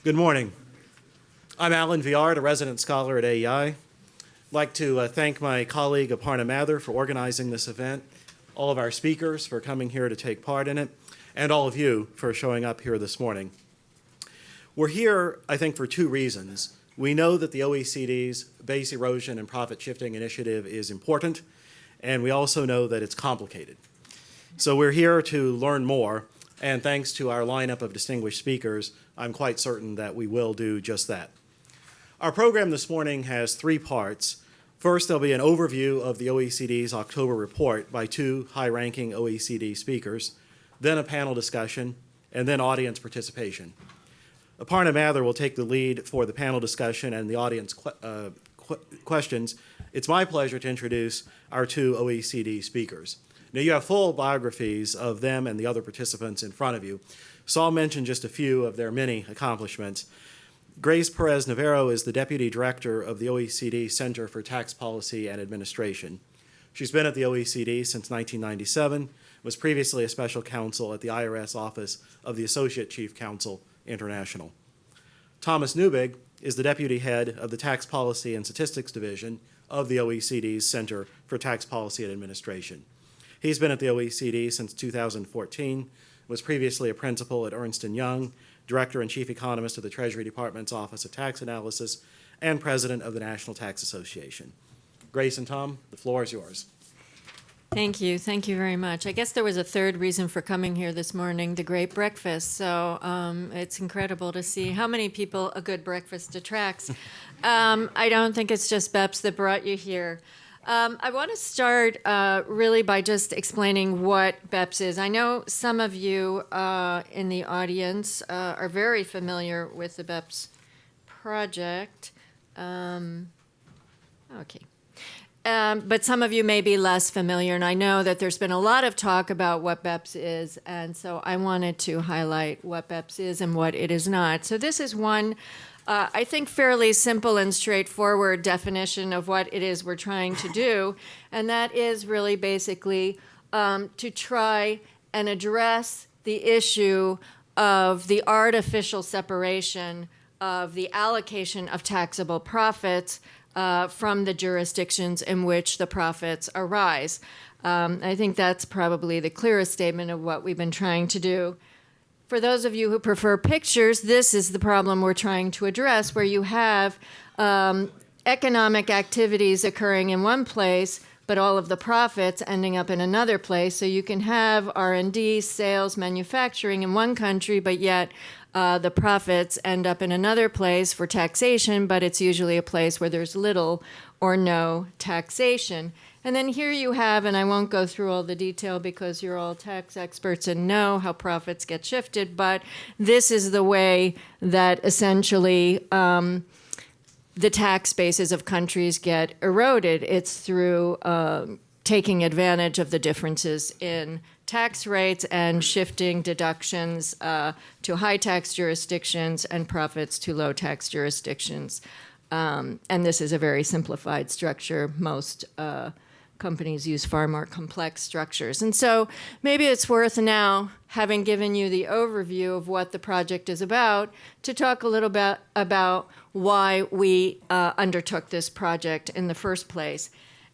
Good morning. I'm Alan Viard, a resident scholar at AEI. I'd like to thank my colleague Aparna Mather for organizing this event, all of our speakers for coming here to take part in it, and all of you for showing up here this morning. We're here, I think, for two reasons. We know that the OECD's base erosion and profit shifting initiative is important, and we also know that it's complicated. So we're here to learn more, and thanks to our lineup of distinguished speakers, I'm quite certain that we will do just that. Our program this morning has three parts. First, there'll be an overview of the OECD's October report by two high-ranking OECD speakers, then a panel discussion, and then audience participation. Aparna Mather will take the lead for the panel discussion and the audience questions. It's my pleasure to introduce our two OECD speakers. Now, you have full biographies of them and the other participants in front of you, so I'll mention just a few of their many accomplishments. Grace Perez-Navarro is the Deputy Director of the OECD Center for Tax Policy and Administration. She's been at the OECD since 1997, was previously a special counsel at the IRS Office of the Associate Chief Counsel International. Thomas Neubig is the Deputy Head of the Tax Policy and Statistics Division of the OECD's Center for Tax Policy and Administration. He's been at the OECD since 2014, was previously a principal at Ernst & Young, Director and Chief Economist of the Treasury Department's Office of Tax Analysis, and President of the National Tax Association. Grace and Tom, the floor is yours. Thank you. Thank you very much. I guess there was a third reason for coming here this morning, the great breakfast. So it's incredible to see how many people a good breakfast attracts. I don't think it's just BEPS that brought you here. I want to start really by just explaining what BEPS is. I know some of you in the audience are very familiar with the BEPS project. Okay. But some of you may be less familiar, and I know that there's been a lot of talk about what BEPS is, and so I wanted to highlight what BEPS is and what it is not. So this is one I think fairly simple and straightforward definition of what it is we're trying to do, and that is really basically to try and address the issue of the artificial separation of the allocation of taxable profits from the jurisdictions in which the profits arise. I think that's probably the clearest statement of what we've been trying to do. For those of you who prefer pictures, this is the problem we're trying to address, where you have economic activities occurring in one place, but all of the profits ending up in another place. So you can have R&D, sales, manufacturing in one country, but yet the profits end up in another place for taxation, but it's usually a place where there's little or no taxation. And then here you have, and I won't go through all the detail because you're all tax experts and know how profits get shifted, but this is the way that essentially the tax bases of countries get eroded. It's through taking advantage of the differences in tax rates and shifting deductions to high tax jurisdictions and profits to low tax jurisdictions. And this is a very simplified structure. Most companies use far more complex structures. And so maybe it's worth now, having given you the overview of what the project is about, to talk a little bit about why we undertook this project in the first place.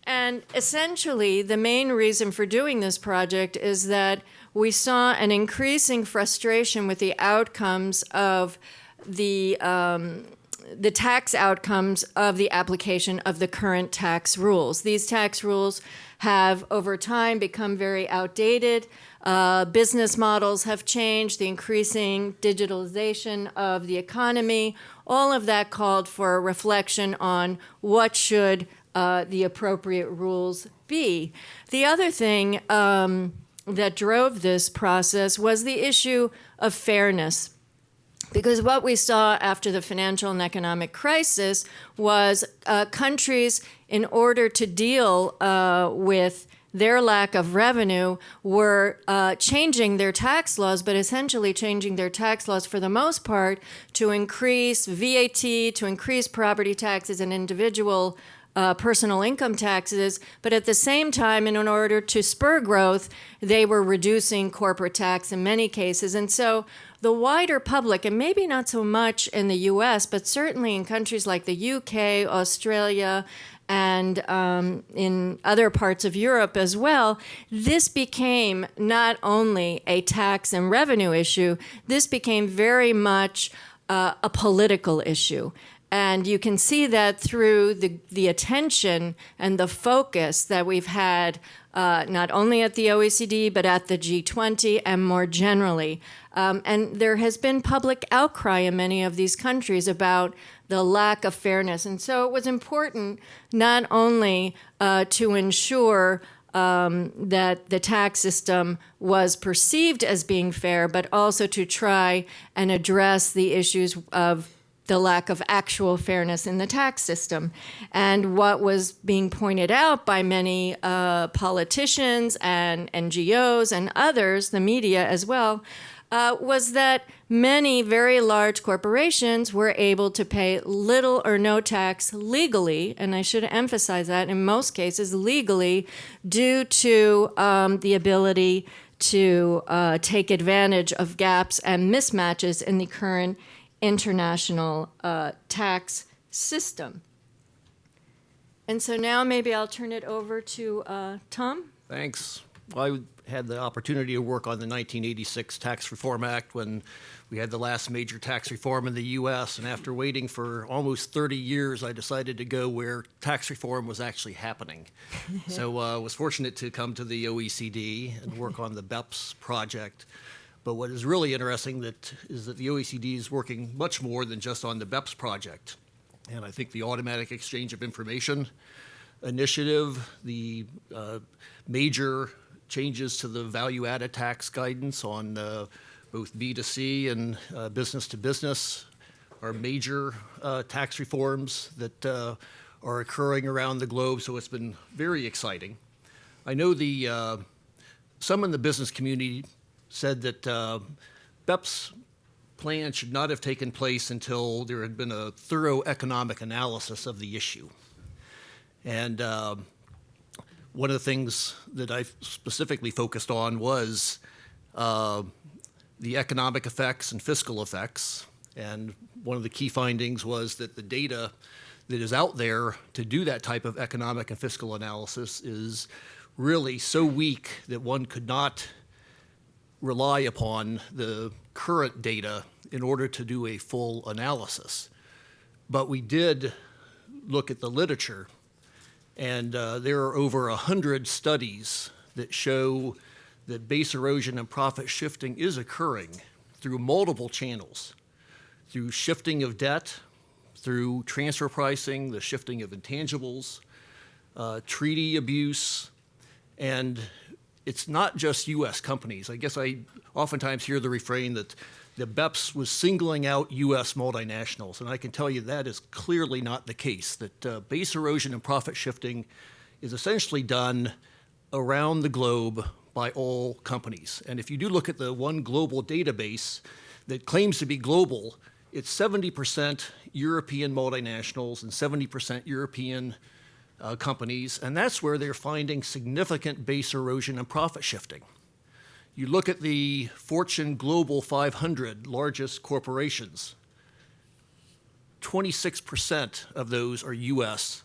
And essentially, the main reason for doing this project is that we saw an increasing frustration with the outcomes of the tax outcomes of the application of the current tax rules. These tax rules have, over time, become very outdated. Business models have changed, the increasing digitalization of the economy. All of that called for a reflection on what should the appropriate rules be. The other thing that drove this process was the issue of fairness. Because what we saw after the financial and economic crisis was countries, in order to deal with their lack of revenue, were changing their tax laws, but essentially changing their tax laws for the most part to increase VAT, to increase property taxes and individual personal income taxes, but at the same time, in order to spur growth, they were reducing corporate tax in many cases. And so the wider public, and maybe not so much in the US, but certainly in countries like the UK, Australia, and in other parts of Europe as well, this became not only a tax and revenue issue, this became very much a political issue. And you can see that through the attention and the focus that we've had not only at the OECD, but at the G20 and more generally. And there has been public outcry in many of these countries about the lack of fairness. And so it was important not only to ensure that the tax system was perceived as being fair, but also to try and address the issues of the lack of actual fairness in the tax system. And what was being pointed out by many politicians and NGOs and others, the media as well, was that many very large corporations were able to pay little or no tax legally, and I should emphasize that in most cases legally, due to the ability to take advantage of gaps and mismatches in the current international tax system. And so now maybe I'll turn it over to Tom. Thanks. Well, I had the opportunity to work on the 1986 Tax Reform Act when we had the last major tax reform in the U.S. And after waiting for almost 30 years, I decided to go where tax reform was actually happening. So I was fortunate to come to the OECD and work on the BEPS project. But what is really interesting is that the OECD is working much more than just on the BEPS project. And I think the automatic exchange of information initiative, the major changes to the value-added tax guidance on both B2C and business to business are major tax reforms that are occurring around the globe. So it's been very exciting. I know some in the business community said that BEPS plan should not have taken place until there had been a thorough economic analysis of the issue. And one of the things that I specifically focused on was the economic effects and fiscal effects. And one of the key findings was that the data that is out there to do that type of economic and fiscal analysis is really so weak that one could not rely upon the current data in order to do a full analysis. But we did look at the literature, and there are over 100 studies that show that base erosion and profit shifting is occurring through multiple channels, through shifting of debt, through transfer pricing, the shifting of intangibles, treaty abuse, and it's not just U.S. companies. I guess I oftentimes hear the refrain that the BEPS was singling out U.S. multinationals, and I can tell you that is clearly not the case, that base erosion and profit shifting is essentially done around the globe by all companies. And if you do look at the one global database that claims to be global, it's 70% European multinationals and 70% European companies, and that's where they're finding significant base erosion and profit shifting. You look at the Fortune Global 500 largest corporations, 26% of those are U.S.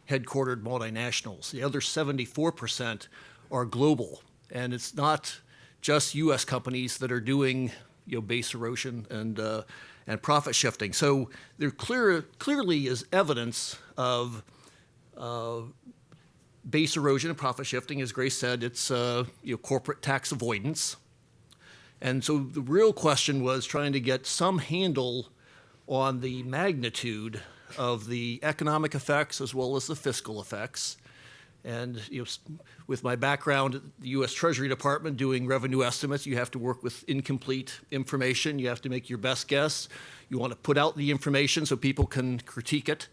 headquartered multinationals. The other 74% are global, and it's not just U.S. companies that are doing base erosion and profit shifting. So there clearly is evidence of base erosion and profit shifting. As Grace said, it's corporate tax avoidance. And so the real question was trying to get some handle on the magnitude of the economic effects as well as the fiscal effects. And with my background at the U.S. Treasury Department doing revenue estimates, you have to work with incomplete information. You have to make your best guess. You want to put out the information so people can critique it.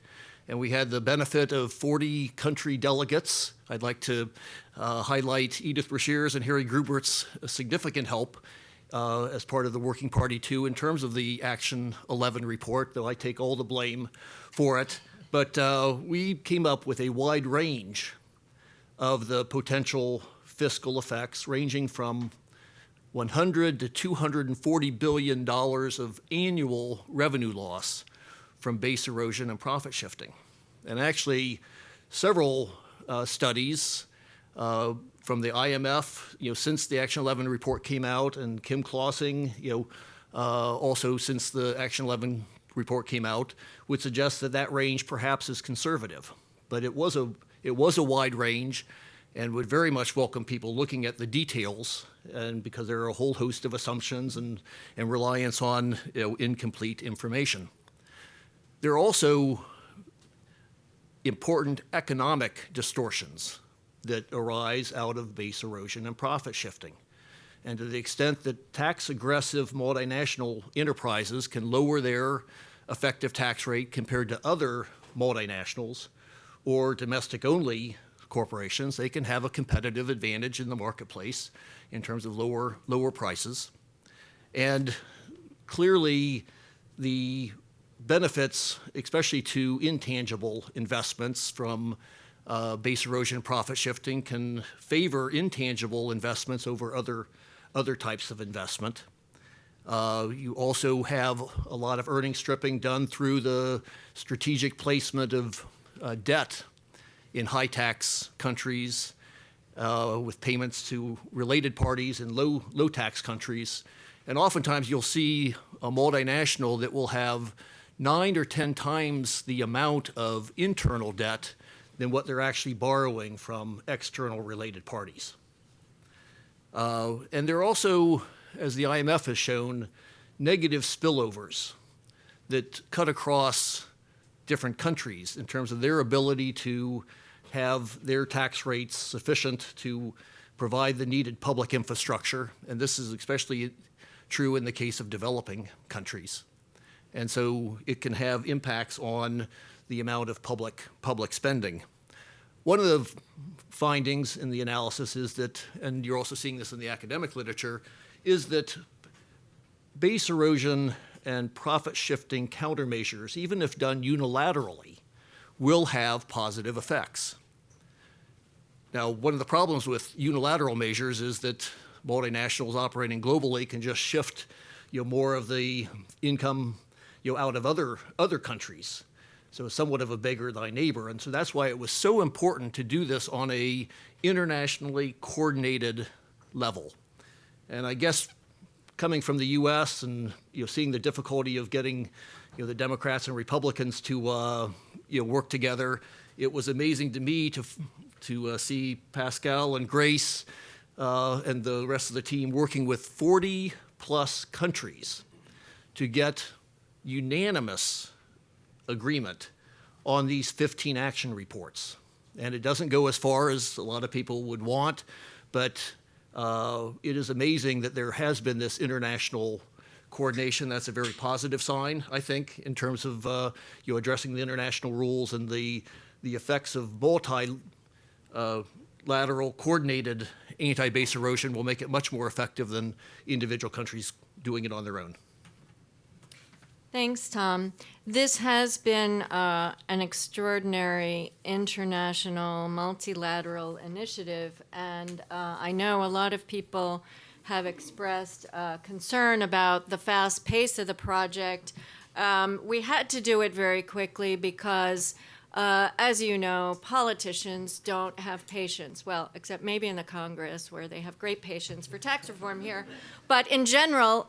And we had the benefit of 40 country delegates. I'd like to highlight Edith Brashears and Harry Grubert's significant help as part of the Working Party 2 in terms of the Action 11 report, though I take all the blame for it. But we came up with a wide range of the potential fiscal effects, ranging from $100 to $240 billion of annual revenue loss from base erosion and profit shifting. And actually, several studies from the IMF, since the Action 11 report came out, and Kim Clausing, also since the Action 11 report came out, would suggest that that range perhaps is conservative. But it was a wide range, and would very much welcome people looking at the details, and because there are a whole host of assumptions and reliance on incomplete information. There are also important economic distortions that arise out of base erosion and profit shifting. And to the extent that tax-aggressive multinational enterprises can lower their effective tax rate compared to other multinationals or domestic-only corporations, they can have a competitive advantage in the marketplace in terms of lower prices. And clearly, the benefits, especially to intangible investments from base erosion and profit shifting, can favor intangible investments over other types of investment. You also have a lot of earnings stripping done through the strategic placement of debt in high tax countries with payments to related parties in low tax countries. And oftentimes you'll see a multinational that will have 9 or 10 times the amount of internal debt than what they're actually borrowing from external related parties. And there are also, as the IMF has shown, negative spillovers that cut across different countries in terms of their ability to have their tax rates sufficient to provide the needed public infrastructure. And this is especially true in the case of developing countries. And so it can have impacts on the amount of public spending. One of the findings in the analysis is that, and you're also seeing this in the academic literature, is that base erosion and profit shifting countermeasures, even if done unilaterally, will have positive effects. Now, one of the problems with unilateral measures is that multinationals operating globally can just shift more of the income out of other countries. So it's somewhat of a beggar thy neighbor. And so that's why it was so important to do this on a internationally coordinated level. And I guess coming from the U.S. and seeing the difficulty of getting the Democrats and Republicans to work together, it was amazing to me to see Pascal and Grace and the rest of the team working with 40 plus countries to get unanimous agreement on these 15 action reports. And it doesn't go as far as a lot of people would want, but it is amazing that there has been this international coordination. That's a very positive sign, I think, in terms of addressing the international rules, and the effects of multilateral coordinated anti-base erosion will make it much more effective than individual countries doing it on their own. Thanks, Tom. This has been an extraordinary international multilateral initiative, and I know a lot of people have expressed concern about the fast pace of the project. We had to do it very quickly because, as you know, politicians don't have patience. Well, except maybe in the Congress, where they have great patience for tax reform here. But in general,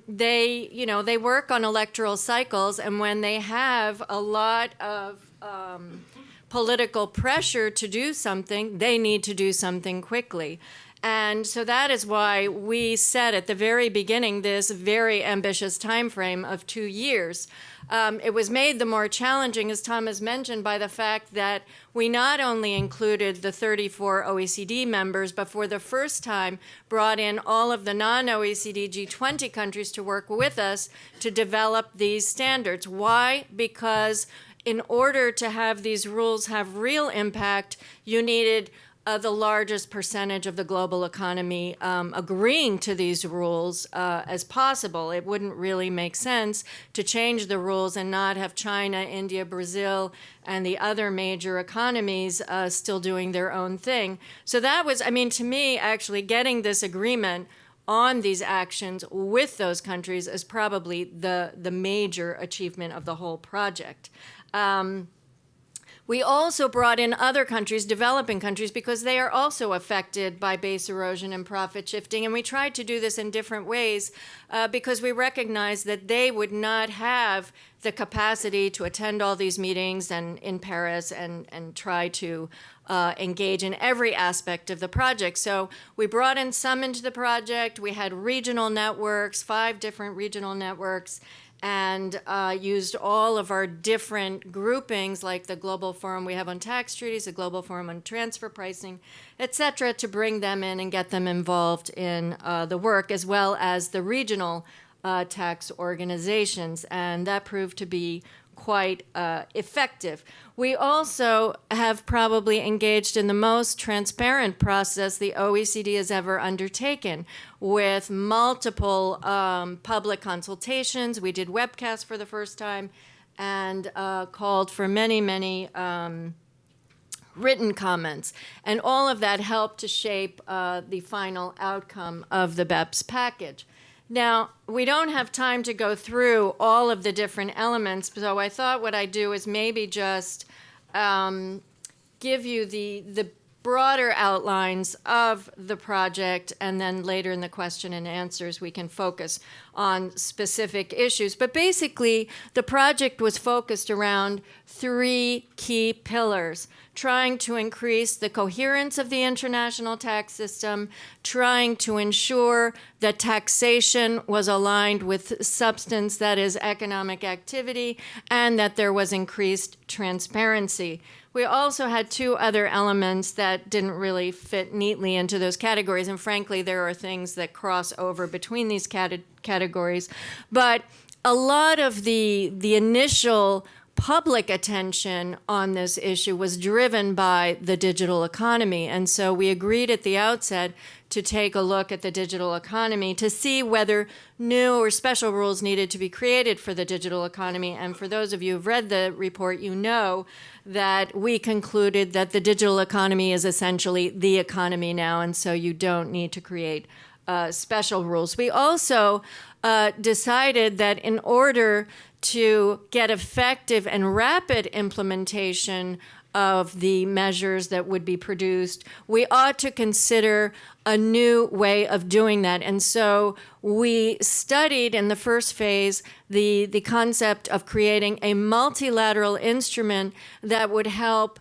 they work on electoral cycles, and when they have a lot of political pressure to do something, they need to do something quickly. And so that is why we set at the very beginning this very ambitious time frame of 2 years. It was made the more challenging, as Tom has mentioned, by the fact that we not only included the 34 OECD members, but for the first time brought in all of the non-OECD G20 countries to work with us to develop these standards. Why? Because in order to have these rules have real impact, you needed the largest percentage of the global economy agreeing to these rules as possible. It wouldn't really make sense to change the rules and not have China, India, Brazil, and the other major economies still doing their own thing. So that was, I mean, to me, actually getting this agreement on these actions with those countries is probably the major achievement of the whole project. We also brought in other countries, developing countries, because they are also affected by base erosion and profit shifting. And we tried to do this in different ways because we recognized that they would not have the capacity to attend all these meetings and in Paris and try to engage in every aspect of the project. So we brought in some into the project. We had regional networks, 5 different regional networks, and used all of our different groupings, like the Global Forum we have on tax treaties, the Global Forum on transfer pricing, et cetera, to bring them in and get them involved in the work, as well as the regional tax organizations. And that proved to be quite effective. We also have probably engaged in the most transparent process the OECD has ever undertaken, with multiple public consultations. We did webcasts for the first time and called for many, many written comments. And all of that helped to shape the final outcome of the BEPS package. Now, we don't have time to go through all of the different elements, so I thought what I'd do is maybe just give you the broader outlines of the project, and then later in the question and answers we can focus on specific issues. But basically, the project was focused around 3 key pillars: trying to increase the coherence of the international tax system, trying to ensure that taxation was aligned with substance, that is, economic activity, and that there was increased transparency. We also had 2 other elements that didn't really fit neatly into those categories, and frankly, there are things that cross over between these categories. But a lot of the initial public attention on this issue was driven by the digital economy. And so we agreed at the outset to take a look at the digital economy to see whether new or special rules needed to be created for the digital economy. And for those of you who've read the report, you know that we concluded that the digital economy is essentially the economy now, and so you don't need to create special rules. We also decided that in order to get effective and rapid implementation of the measures that would be produced, we ought to consider a new way of doing that. And so we studied in the first phase the concept of creating a multilateral instrument that would help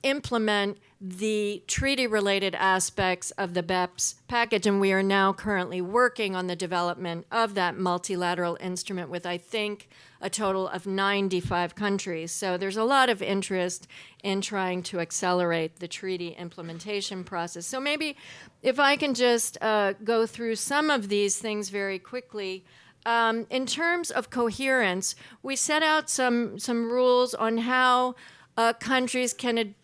implement the treaty-related aspects of the BEPS package, and we are now currently working on the development of that multilateral instrument with, I think, a total of 95 countries. So there's a lot of interest in trying to accelerate the treaty implementation process. So maybe if I can just go through some of these things very quickly. In terms of coherence, we set out some rules on how countries can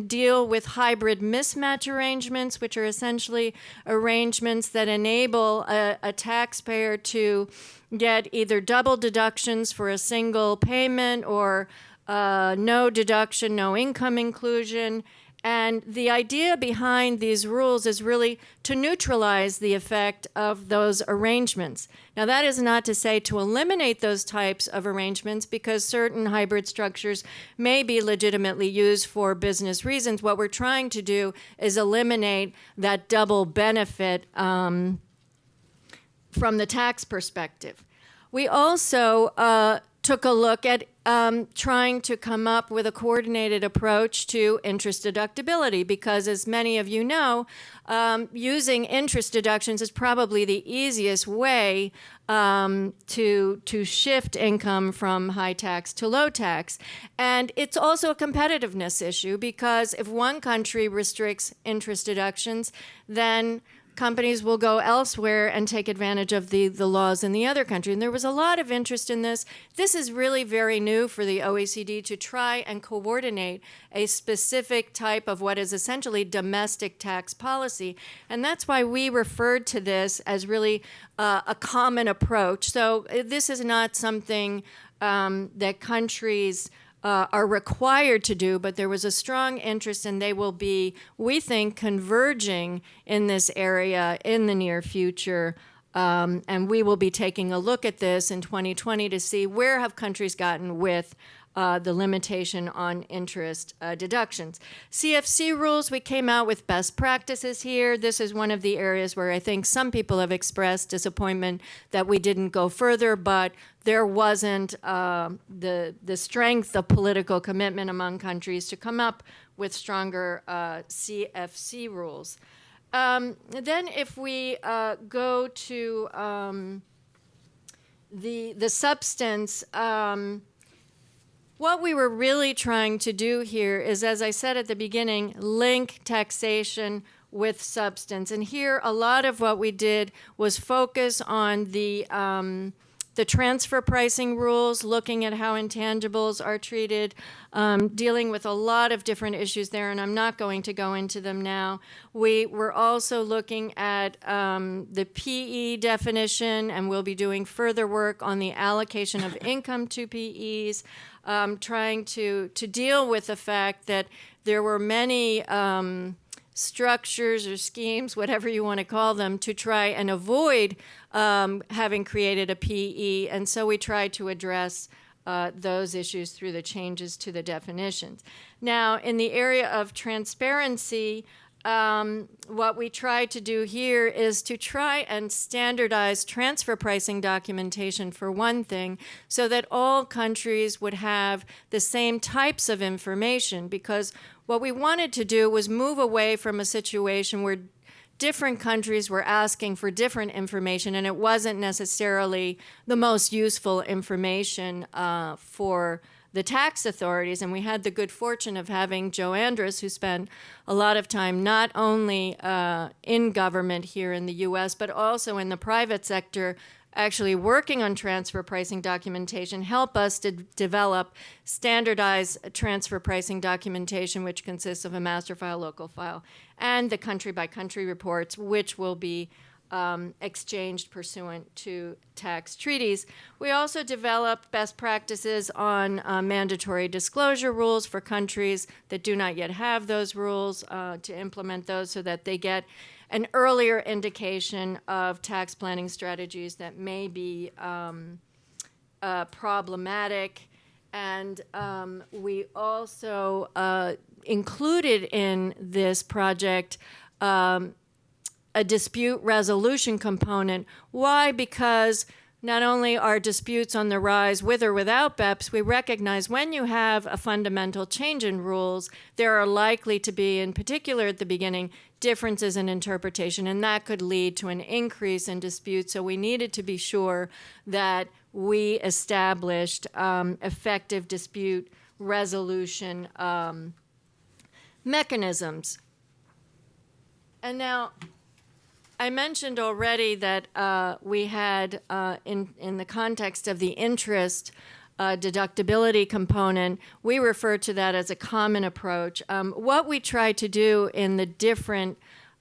deal with hybrid mismatch arrangements, which are essentially arrangements that enable a taxpayer to get either double deductions for a single payment or no deduction, no income inclusion. And the idea behind these rules is really to neutralize the effect of those arrangements. Now, that is not to say to eliminate those types of arrangements, because certain hybrid structures may be legitimately used for business reasons. What we're trying to do is eliminate that double benefit from the tax perspective. We also took a look at trying to come up with a coordinated approach to interest deductibility, because as many of you know, using interest deductions is probably the easiest way to shift income from high tax to low tax. And it's also a competitiveness issue, because if one country restricts interest deductions, then companies will go elsewhere and take advantage of the laws in the other country. And there was a lot of interest in this. This is really very new for the OECD to try and coordinate a specific type of what is essentially domestic tax policy. And that's why we referred to this as really a common approach. So this is not something that countries are required to do, but there was a strong interest, and they will be, we think, converging in this area in the near future. And we will be taking a look at this in 2020 to see where have countries gotten with the limitation on interest deductions. CFC rules, we came out with best practices here. This is one of the areas where I think some people have expressed disappointment that we didn't go further, but there wasn't the strength of political commitment among countries to come up with stronger CFC rules. Then if we go to the substance, what we were really trying to do here is, as I said at the beginning, link taxation with substance. And here, a lot of what we did was focus on the transfer pricing rules, looking at how intangibles are treated, dealing with a lot of different issues there, and I'm not going to go into them now. We were also looking at the PE definition, and we'll be doing further work on the allocation of income to PEs, trying to deal with the fact that there were many structures or schemes, whatever you want to call them, to try and avoid having created a PE. And so we tried to address those issues through the changes to the definitions. Now, in the area of transparency, what we try to do here is to try and standardize transfer pricing documentation for one thing, so that all countries would have the same types of information, because what we wanted to do was move away from a situation where different countries were asking for different information, and it wasn't necessarily the most useful information for the tax authorities. And we had the good fortune of having Joe Andrus, who spent a lot of time not only in government here in the U.S., but also in the private sector, actually working on transfer pricing documentation, help us to develop standardized transfer pricing documentation, which consists of a master file, local file, and the country-by-country reports, which will be exchanged pursuant to tax treaties. We also developed best practices on mandatory disclosure rules for countries that do not yet have those rules, to implement those so that they get an earlier indication of tax planning strategies that may be problematic. And we also included in this project a dispute resolution component. Why? Because not only are disputes on the rise with or without BEPS, we recognize when you have a fundamental change in rules, there are likely to be, in particular at the beginning, differences in interpretation, and that could lead to an increase in disputes. So we needed to be sure that we established effective dispute resolution mechanisms. And now, I mentioned already that we had, in the context of the interest deductibility component, we refer to that as a common approach. What we try to do in the different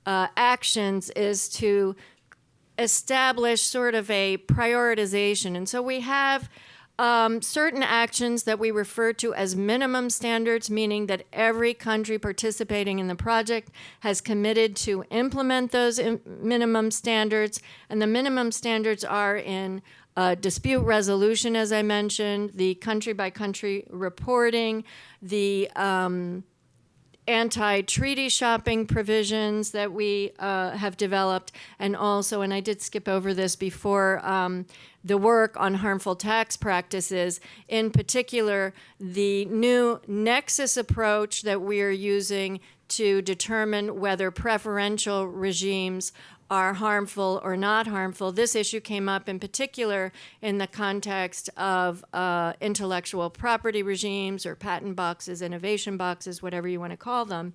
actions is to establish sort of a prioritization. And so we have certain actions that we refer to as minimum standards, meaning that every country participating in the project has committed to implement those minimum standards. And the minimum standards are in dispute resolution, as I mentioned, the country-by-country reporting, the anti-treaty shopping provisions that we have developed, and also, and I did skip over this before, the work on harmful tax practices, in particular, the new nexus approach that we are using to determine whether preferential regimes are harmful or not harmful. This issue came up in particular in the context of intellectual property regimes or patent boxes, innovation boxes, whatever you want to call them.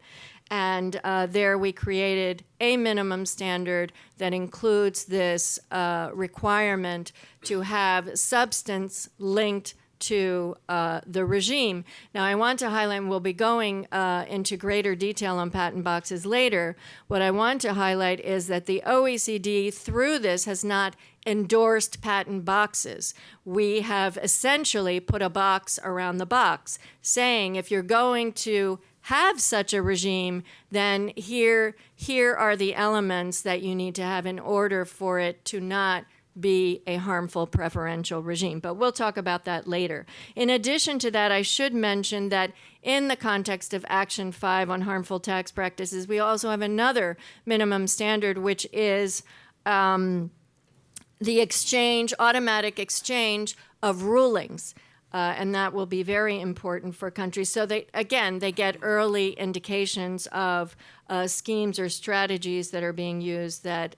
And there we created a minimum standard that includes this requirement to have substance linked to the regime. Now, I want to highlight, and we'll be going into greater detail on patent boxes later. What I want to highlight is that the OECD, through this, has not endorsed patent boxes. We have essentially put a box around the box, saying if you're going to have such a regime, then here are the elements that you need to have in order for it to not be a harmful preferential regime. But we'll talk about that later. In addition to that, I should mention that in the context of Action 5 on harmful tax practices, we also have another minimum standard, which is the automatic exchange of rulings. And that will be very important for countries. So they get early indications of schemes or strategies that are being used that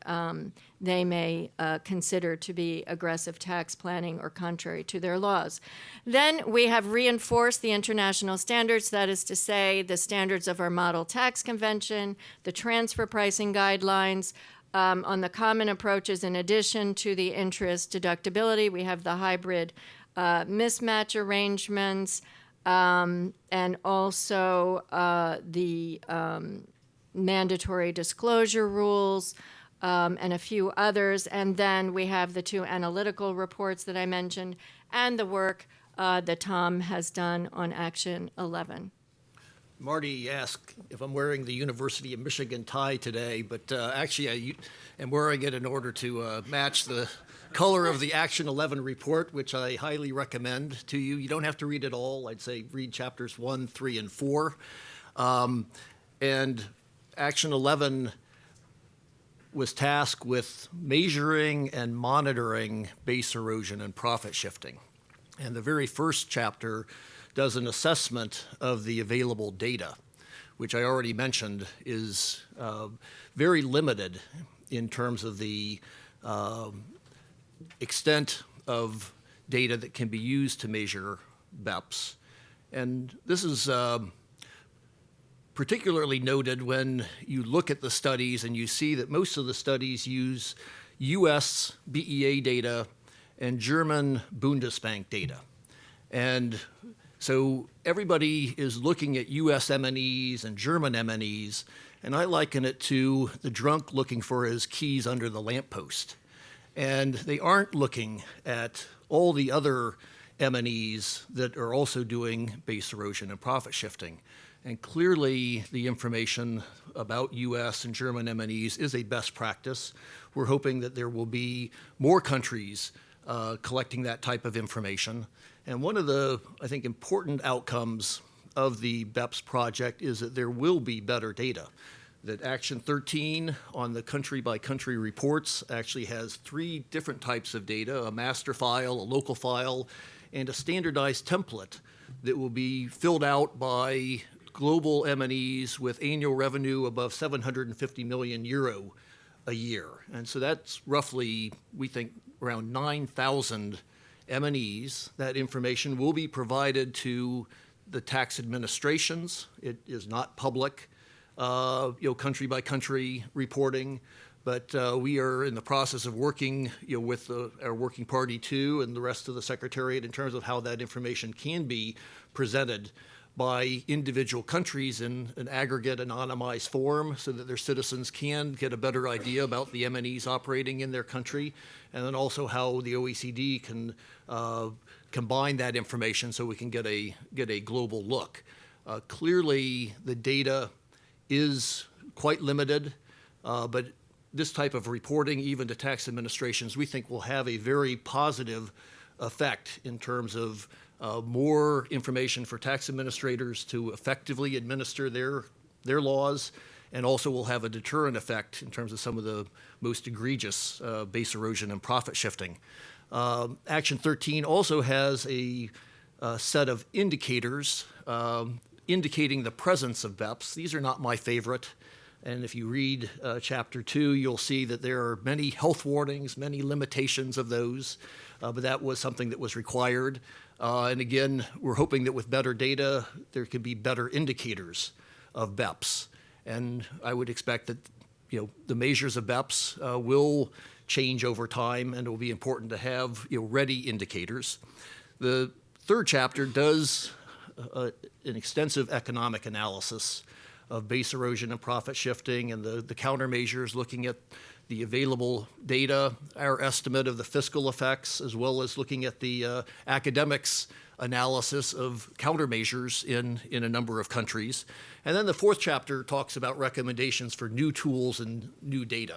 they may consider to be aggressive tax planning or contrary to their laws. Then we have reinforced the international standards, that is to say, the standards of our Model Tax Convention, the transfer pricing guidelines. On the common approaches, in addition to the interest deductibility, we have the hybrid mismatch arrangements, and also the mandatory disclosure rules, and a few others. And then we have the 2 analytical reports that I mentioned and the work that Tom has done on Action 11. Marty asked if I'm wearing the University of Michigan tie today, but actually I am wearing it in order to match the color of the Action 11 report, which I highly recommend to you. You don't have to read it all. I'd say read chapters 1, 3, and 4. And Action 11 was tasked with measuring and monitoring base erosion and profit shifting. And the very first chapter does an assessment of the available data, which I already mentioned is very limited in terms of the extent of data that can be used to measure BEPS. And this is particularly noted when you look at the studies and you see that most of the studies use US BEA data and German Bundesbank data. And so everybody is looking at US MNEs and German MNEs, and I liken it to the drunk looking for his keys under the lamppost. And they aren't looking at all the other MNEs that are also doing base erosion and profit shifting. And clearly the information about US and German MNEs is a best practice. We're hoping that there will be more countries collecting that type of information. And one of the, I think, important outcomes of the BEPS project is that there will be better data. That Action 13 on the country-by-country reports actually has 3 different types of data, a master file, a local file, and a standardized template that will be filled out by global MNEs with annual revenue above 750 million euro a year. And so that's roughly, we think, around 9,000 MNEs. That information will be provided to the tax administrations. It is not public, country by country reporting, but we are in the process of working, with our working party 2 and the rest of the Secretariat in terms of how that information can be presented by individual countries in an aggregate anonymized form so that their citizens can get a better idea about the MNEs operating in their country, and then also how the OECD can combine that information so we can get a global look. Clearly, the data is quite limited, but this type of reporting, even to tax administrations, we think will have a very positive effect in terms of more information for tax administrators to effectively administer their laws, and also will have a deterrent effect in terms of some of the most egregious base erosion and profit shifting. Action 13 also has a set of indicators indicating the presence of BEPS. These are not my favorite. And if you read Chapter 2, you'll see that there are many health warnings, many limitations of those, but that was something that was required. And again, we're hoping that with better data, there could be better indicators of BEPS. And I would expect that the measures of BEPS will change over time, and it will be important to have ready indicators. The third chapter does an extensive economic analysis of base erosion and profit shifting and the countermeasures, looking at the available data, our estimate of the fiscal effects, as well as looking at the academics' analysis of countermeasures in a number of countries. And then the fourth chapter talks about recommendations for new tools and new data.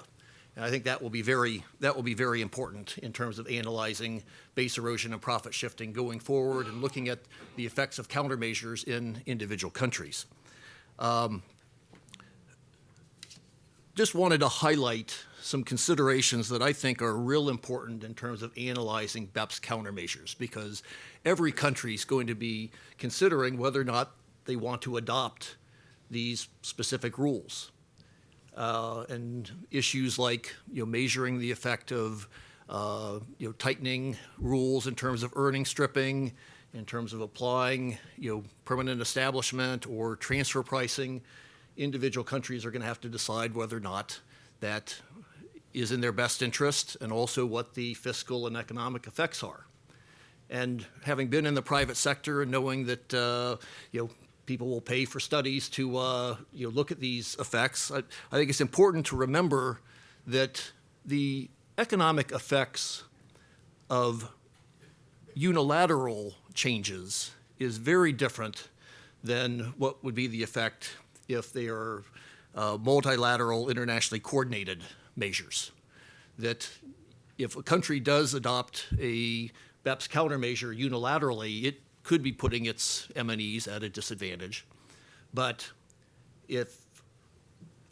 And I think that will be very important in terms of analyzing base erosion and profit shifting going forward and looking at the effects of countermeasures in individual countries. Just wanted to highlight some considerations that I think are real important in terms of analyzing BEPS countermeasures, because every country is going to be considering whether or not they want to adopt these specific rules. And issues like measuring the effect of tightening rules in terms of earning stripping, in terms of applying permanent establishment or transfer pricing. Individual countries are going to have to decide whether or not that is in their best interest, and also what the fiscal and economic effects are. And having been in the private sector and knowing that people will pay for studies to look at these effects, I think it's important to remember that the economic effects of unilateral changes is very different than what would be the effect if they are multilateral, internationally coordinated measures. That if a country does adopt a BEPS countermeasure unilaterally, it could be putting its M&Es at a disadvantage. But if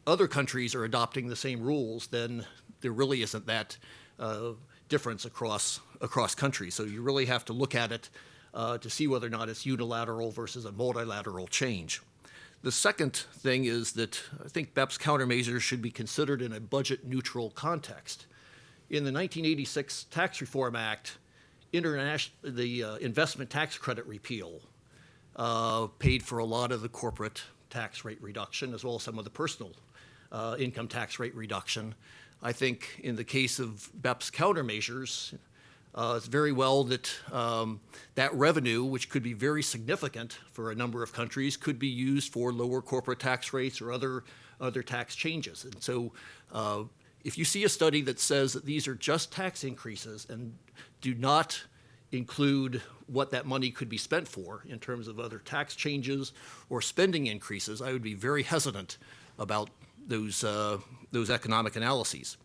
other countries are adopting the same rules, then there really isn't that difference across countries. So you really have to look at it to see whether or not it's unilateral versus a multilateral change. The second thing is that I think BEPS countermeasures should be considered in a budget-neutral context. In the 1986 Tax Reform Act, the investment tax credit repeal paid for a lot of the corporate tax rate reduction, as well as some of the personal income tax rate reduction. I think in the case of BEPS countermeasures, it's very well that that revenue, which could be very significant for a number of countries, could be used for lower corporate tax rates or other tax changes. And so if you see a study that says that these are just tax increases and do not include what that money could be spent for in terms of other tax changes or spending increases, I would be very hesitant about those economic analyses.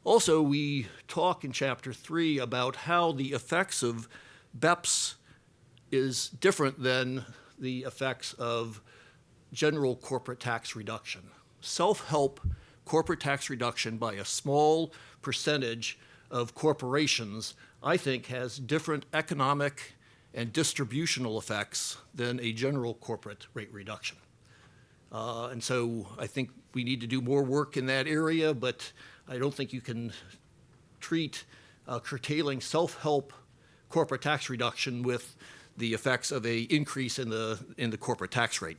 Also, we talk in Chapter 3 about how the effects of BEPS is different than the effects of general corporate tax reduction. Self-help corporate tax reduction by a small percentage of corporations, I think, has different economic and distributional effects than a general corporate rate reduction. And so I think we need to do more work in that area, but I don't think you can treat curtailing self-help corporate tax reduction with the effects of an increase in the corporate tax rate.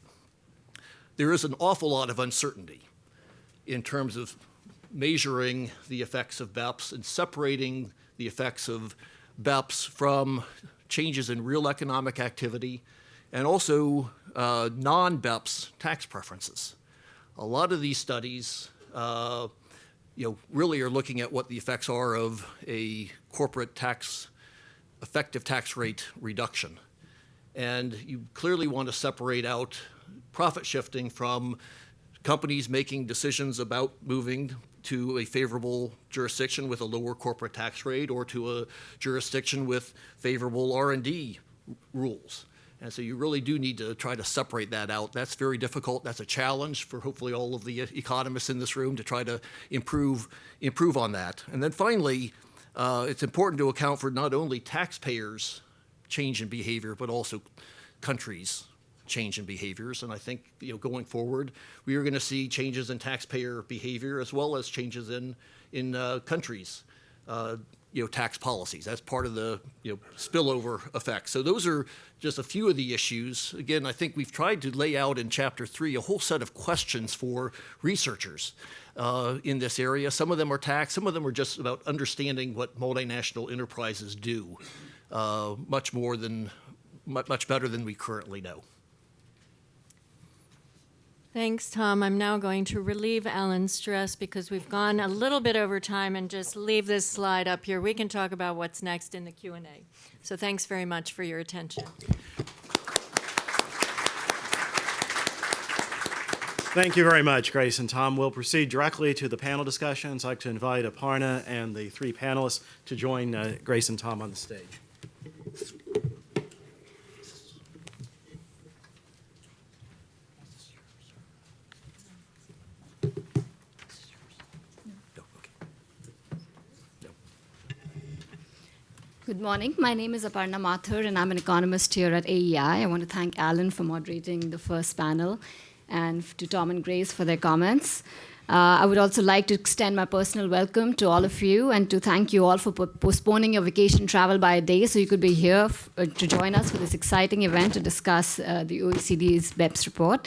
There is an awful lot of uncertainty in terms of measuring the effects of BEPS and separating the effects of BEPS from changes in real economic activity and also non-BEPS tax preferences. A lot of these studies really are looking at what the effects are of a corporate tax, effective tax rate reduction. And you clearly want to separate out profit shifting from companies making decisions about moving to a favorable jurisdiction with a lower corporate tax rate or to a jurisdiction with favorable R&D rules. And so you really do need to try to separate that out. That's very difficult. That's a challenge for hopefully all of the economists in this room to try to improve on that. And then finally, it's important to account for not only taxpayers' change in behavior, but also countries' change in behaviors. And I think going forward, we are going to see changes in taxpayer behavior as well as changes in countries' tax policies. That's part of the spillover effect. So those are just a few of the issues. Again, I think we've tried to lay out in Chapter 3 a whole set of questions for researchers in this area. Some of them are tax. Some of them are just about understanding what multinational enterprises do much better than we currently know. Thanks, Tom. I'm now going to relieve Alan's stress because we've gone a little bit over time and just leave this slide up here. We can talk about what's next in the Q&A. So thanks very much for your attention. Thank you very much, Grace and Tom. We'll proceed directly to the panel discussions. I'd like to invite Aparna and the three panelists to join Grace and Tom on the stage. Good morning. My name is Aparna Mathur, and I'm an economist here at AEI. I want to thank Alan for moderating the first panel, and to Tom and Grace for their comments. I would also like to extend my personal welcome to all of you, and to thank you all for postponing your vacation travel by a day so you could be here to join us for this exciting event to discuss the OECD's BEPS report.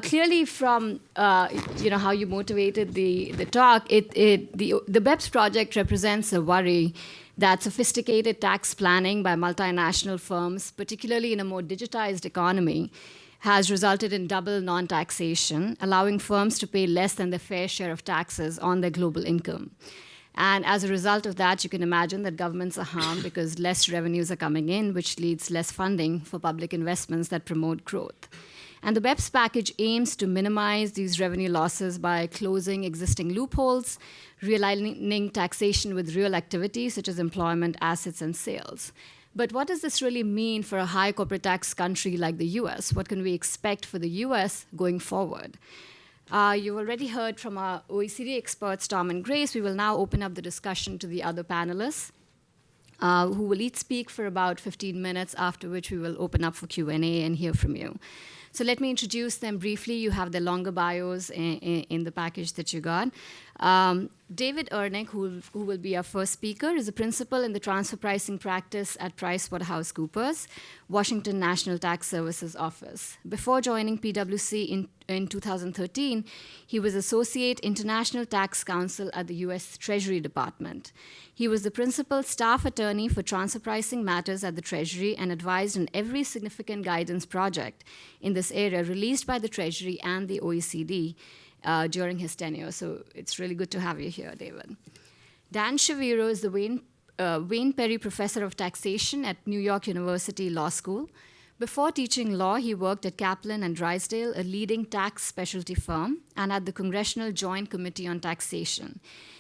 Clearly, from how you motivated the talk, the BEPS project represents a worry that sophisticated tax planning by multinational firms, particularly in a more digitized economy, has resulted in double non-taxation, allowing firms to pay less than their fair share of taxes on their global income. And as a result of that, you can imagine that governments are harmed because less revenues are coming in, which leads less funding for public investments that promote growth. And the BEPS package aims to minimize these revenue losses by closing existing loopholes, realigning taxation with real activities such as employment, assets, and sales. But what does this really mean for a high corporate tax country like the US? What can we expect for the US going forward? You've already heard from our OECD experts, Tom and Grace. We will now open up the discussion to the other panelists, who will each speak for about 15 minutes, after which we will open up for Q&A and hear from you. So let me introduce them briefly. You have the longer bios in the package that you got. David Ernick, who will be our first speaker, is a principal in the transfer pricing practice at PricewaterhouseCoopers, Washington National Tax Services Office. Before joining PwC in 2013, he was Associate International Tax Counsel at the U.S. Treasury Department. He was the principal staff attorney for transfer pricing matters at the Treasury and advised on every significant guidance project in this area released by the Treasury and the OECD during his tenure. So it's really good to have you here, David. Dan Shaviro is the Wayne Perry Professor of Taxation at New York University Law School. Before teaching law, he worked at Kaplan and Drysdale, a leading tax specialty firm, and at the Congressional Joint Committee on Taxation.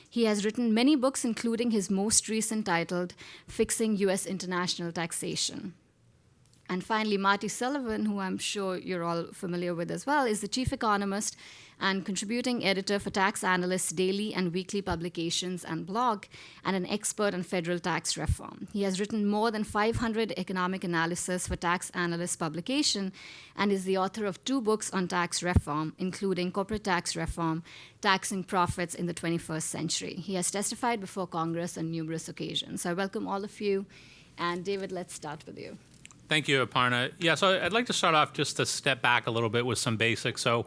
He has written many books, including his most recent titled Fixing U.S. International Taxation. And finally, Marty Sullivan, who I'm sure you're all familiar with as well, is the chief economist and contributing editor for Tax Analyst's daily and weekly publications and blog, and an expert on federal tax reform. He has written more than 500 economic analysis for Tax Analyst publication, and is the author of 2 books on tax reform, including Corporate Tax Reform, Taxing Profits in the 21st Century. He has testified before Congress on numerous occasions. So I welcome all of you. And David, let's start with you. Thank you, Aparna. Yeah, so I'd like to start off just to step back a little bit with some basics. So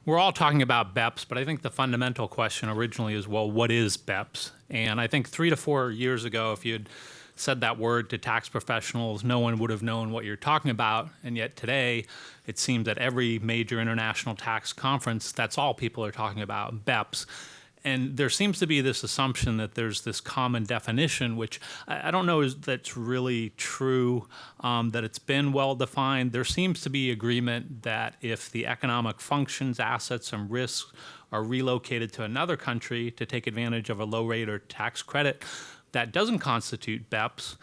we're all talking about BEPS, but I think the fundamental question originally is, well, what is BEPS? And I think 3 to 4 years ago, if you'd said that word to tax professionals, no one would have known what you're talking about. And yet today, it seems that every major international tax conference, that's all people are talking about, BEPS. And there seems to be this assumption that there's this common definition, which I don't know if that's really true, that it's been well defined. There seems to be agreement that if the economic functions, assets, and risks are relocated to another country to take advantage of a low rate or tax credit, that doesn't constitute BEPS.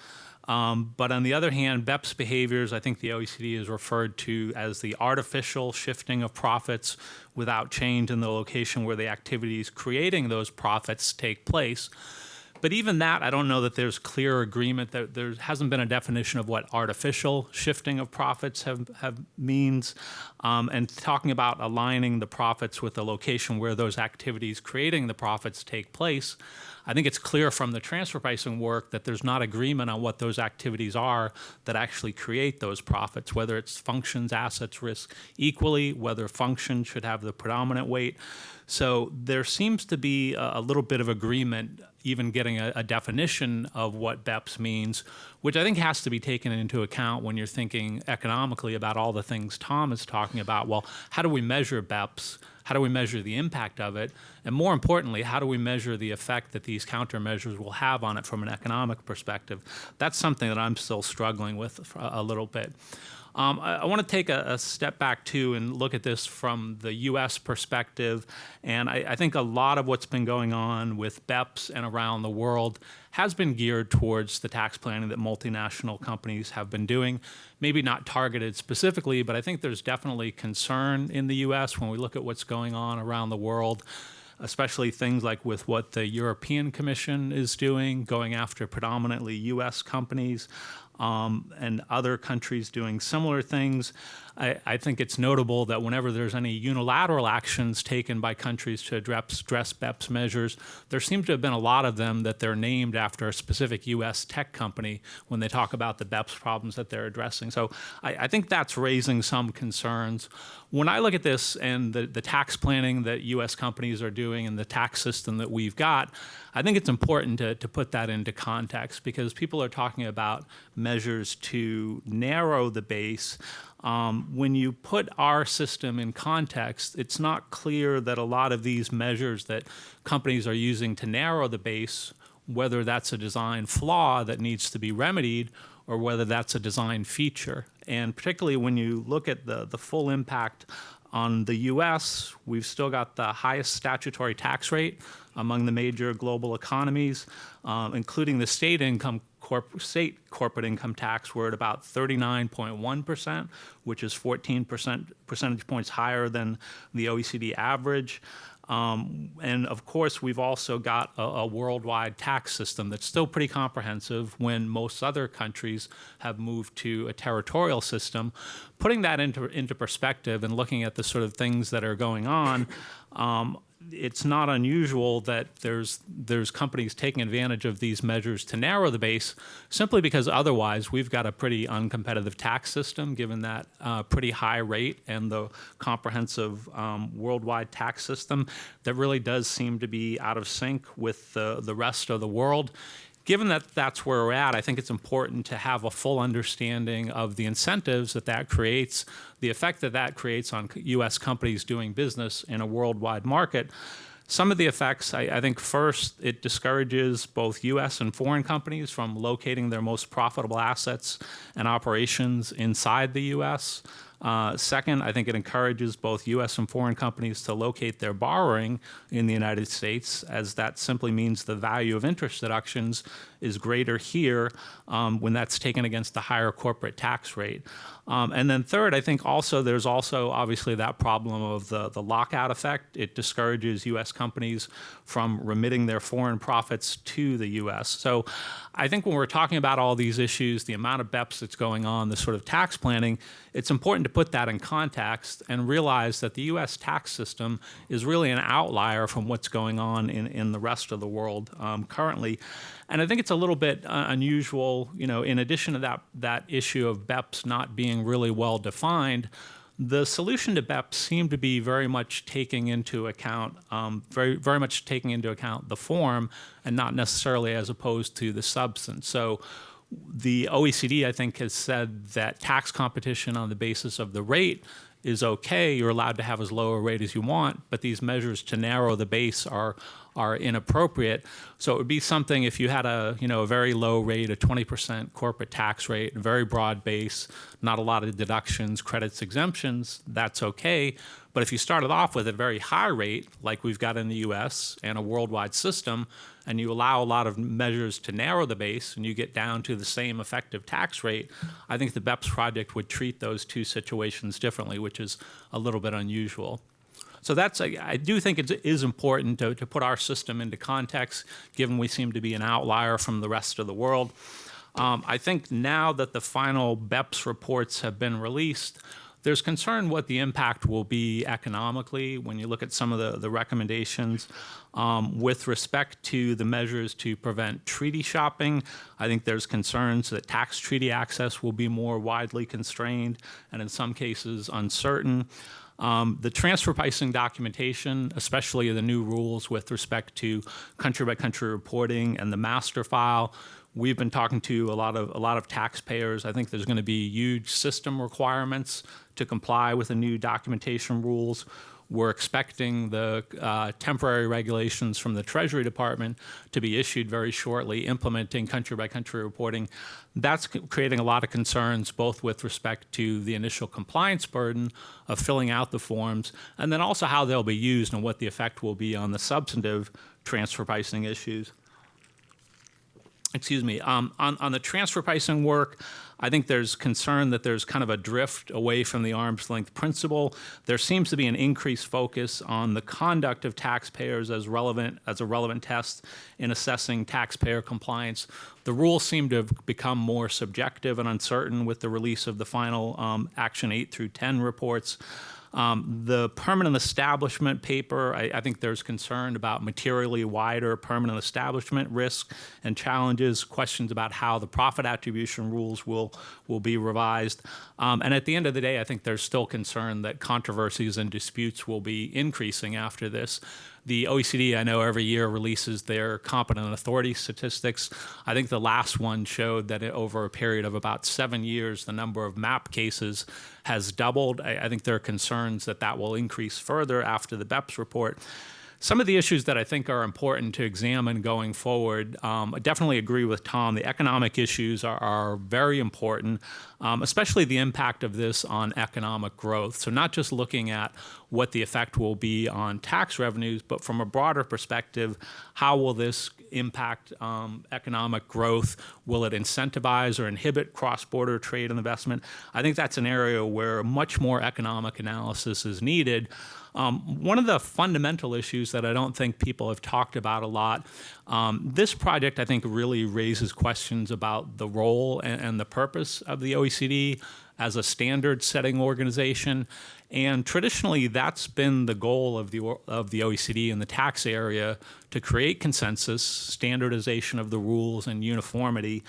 But on the other hand, BEPS behaviors, I think the OECD is referred to as the artificial shifting of profits without change in the location where the activities creating those profits take place. But even that, I don't know that there's clear agreement. That there hasn't been a definition of what artificial shifting of profits means. And talking about aligning the profits with the location where those activities creating the profits take place, I think it's clear from the transfer pricing work that there's not agreement on what those activities are that actually create those profits, whether it's functions, assets, risk equally, whether function should have the predominant weight. So there seems to be a little bit of agreement, even getting a definition of what BEPS means, which I think has to be taken into account when you're thinking economically about all the things Tom is talking about. Well, how do we measure BEPS? How do we measure the impact of it? And more importantly, how do we measure the effect that these countermeasures will have on it from an economic perspective? That's something that I'm still struggling with a little bit. I want to take a step back, too, and look at this from the U.S. perspective. And I think a lot of what's been going on with BEPS and around the world has been geared towards the tax planning that multinational companies have been doing. Maybe not targeted specifically, but I think there's definitely concern in the U.S. when we look at what's going on around the world, especially things like with what the European Commission is doing, going after predominantly U.S. companies. And other countries doing similar things. I think it's notable that whenever there's any unilateral actions taken by countries to address BEPS measures, there seems to have been a lot of them that they're named after a specific U.S. tech company when they talk about the BEPS problems that they're addressing. So I think that's raising some concerns. When I look at this and the tax planning that U.S. companies are doing and the tax system that we've got, I think it's important to put that into context because people are talking about measures to narrow the base. When you put our system in context, it's not clear that a lot of these measures that companies are using to narrow the base, whether that's a design flaw that needs to be remedied or whether that's a design feature. And particularly when you look at the full impact on the U.S., we've still got the highest statutory tax rate among the major global economies, including the state corporate income tax. We're at about 39.1%, which is 14 percentage points higher than the OECD average. And of course, we've also got a worldwide tax system that's still pretty comprehensive when most other countries have moved to a territorial system. Putting that into perspective and looking at the sort of things that are going on, it's not unusual that there's companies taking advantage of these measures to narrow the base simply because otherwise we've got a pretty uncompetitive tax system given that pretty high rate and the comprehensive worldwide tax system that really does seem to be out of sync with the rest of the world. Given that that's where we're at, I think it's important to have a full understanding of the incentives that creates, the effect that creates on U.S. companies doing business in a worldwide market. Some of the effects, I think first, it discourages both U.S. and foreign companies from locating their most profitable assets and operations inside the U.S. Second, I think it encourages both U.S. and foreign companies to locate their borrowing in the United States, as that simply means the value of interest deductions is greater here when that's taken against the higher corporate tax rate. And then third, I think also there's also obviously that problem of the lockout effect. It discourages U.S. companies from remitting their foreign profits to the U.S. So I think when we're talking about all these issues, the amount of BEPS that's going on, the sort of tax planning, it's important to put that in context and realize that the U.S. tax system is really an outlier from what's going on in the rest of the world currently. And I think it's a little bit unusual, in addition to that issue of BEPS not being really well defined, the solution to BEPS seemed to be very much taking into account, very much taking into account the form and not necessarily as opposed to the substance. So the OECD, I think, has said that tax competition on the basis of the rate is okay. You're allowed to have as low a rate as you want, but these measures to narrow the base are inappropriate. So it would be something if you had a very low rate, a 20% corporate tax rate, a very broad base, not a lot of deductions, credits, exemptions, that's okay. But if you started off with a very high rate, like we've got in the US and a worldwide system, and you allow a lot of measures to narrow the base and you get down to the same effective tax rate, I think the BEPS project would treat those two situations differently, which is a little bit unusual. So I do think it is important to put our system into context, given we seem to be an outlier from the rest of the world. I think now that the final BEPS reports have been released, There's concern what the impact will be economically when you look at some of the recommendations. With respect to the measures to prevent treaty shopping, I think there's concerns that tax treaty access will be more widely constrained and in some cases uncertain. The transfer pricing documentation, especially the new rules with respect to country-by-country reporting and the master file, we've been talking to a lot of taxpayers. I think there's going to be huge system requirements to comply with the new documentation rules. We're expecting the temporary regulations from the Treasury Department to be issued very shortly, implementing country-by-country reporting. That's creating a lot of concerns, both with respect to the initial compliance burden of filling out the forms, and then also how they'll be used and what the effect will be on the substantive transfer pricing issues. Excuse me. On the transfer pricing work, I think there's concern that there's kind of a drift away from the arm's length principle. There seems to be an increased focus on the conduct of taxpayers as a relevant test in assessing taxpayer compliance. The rules seem to have become more subjective and uncertain with the release of the final Action 8 through 10 reports. The permanent establishment paper, I think there's concern about materially wider permanent establishment risk and challenges, questions about how the profit attribution rules will be revised. And at the end of the day, I think there's still concern that controversies and disputes will be increasing after this. The OECD, I know, every year releases their competent authority statistics. I think the last one showed that over a period of about 7 years, the number of MAP cases has doubled. I think there are concerns that that will increase further after the BEPS report. Some of the issues that I think are important to examine going forward, I definitely agree with Tom. The economic issues are very important, especially the impact of this on economic growth. So not just looking at what the effect will be on tax revenues, but from a broader perspective, how will this impact economic growth? Will it incentivize or inhibit cross-border trade and investment? I think that's an area where much more economic analysis is needed. One of the fundamental issues that I don't think people have talked about a lot, this project I think really raises questions about the role and the purpose of the OECD as a standard-setting organization. And traditionally, that's been the goal of the OECD in the tax area, to create consensus, standardization of the rules, and uniformity.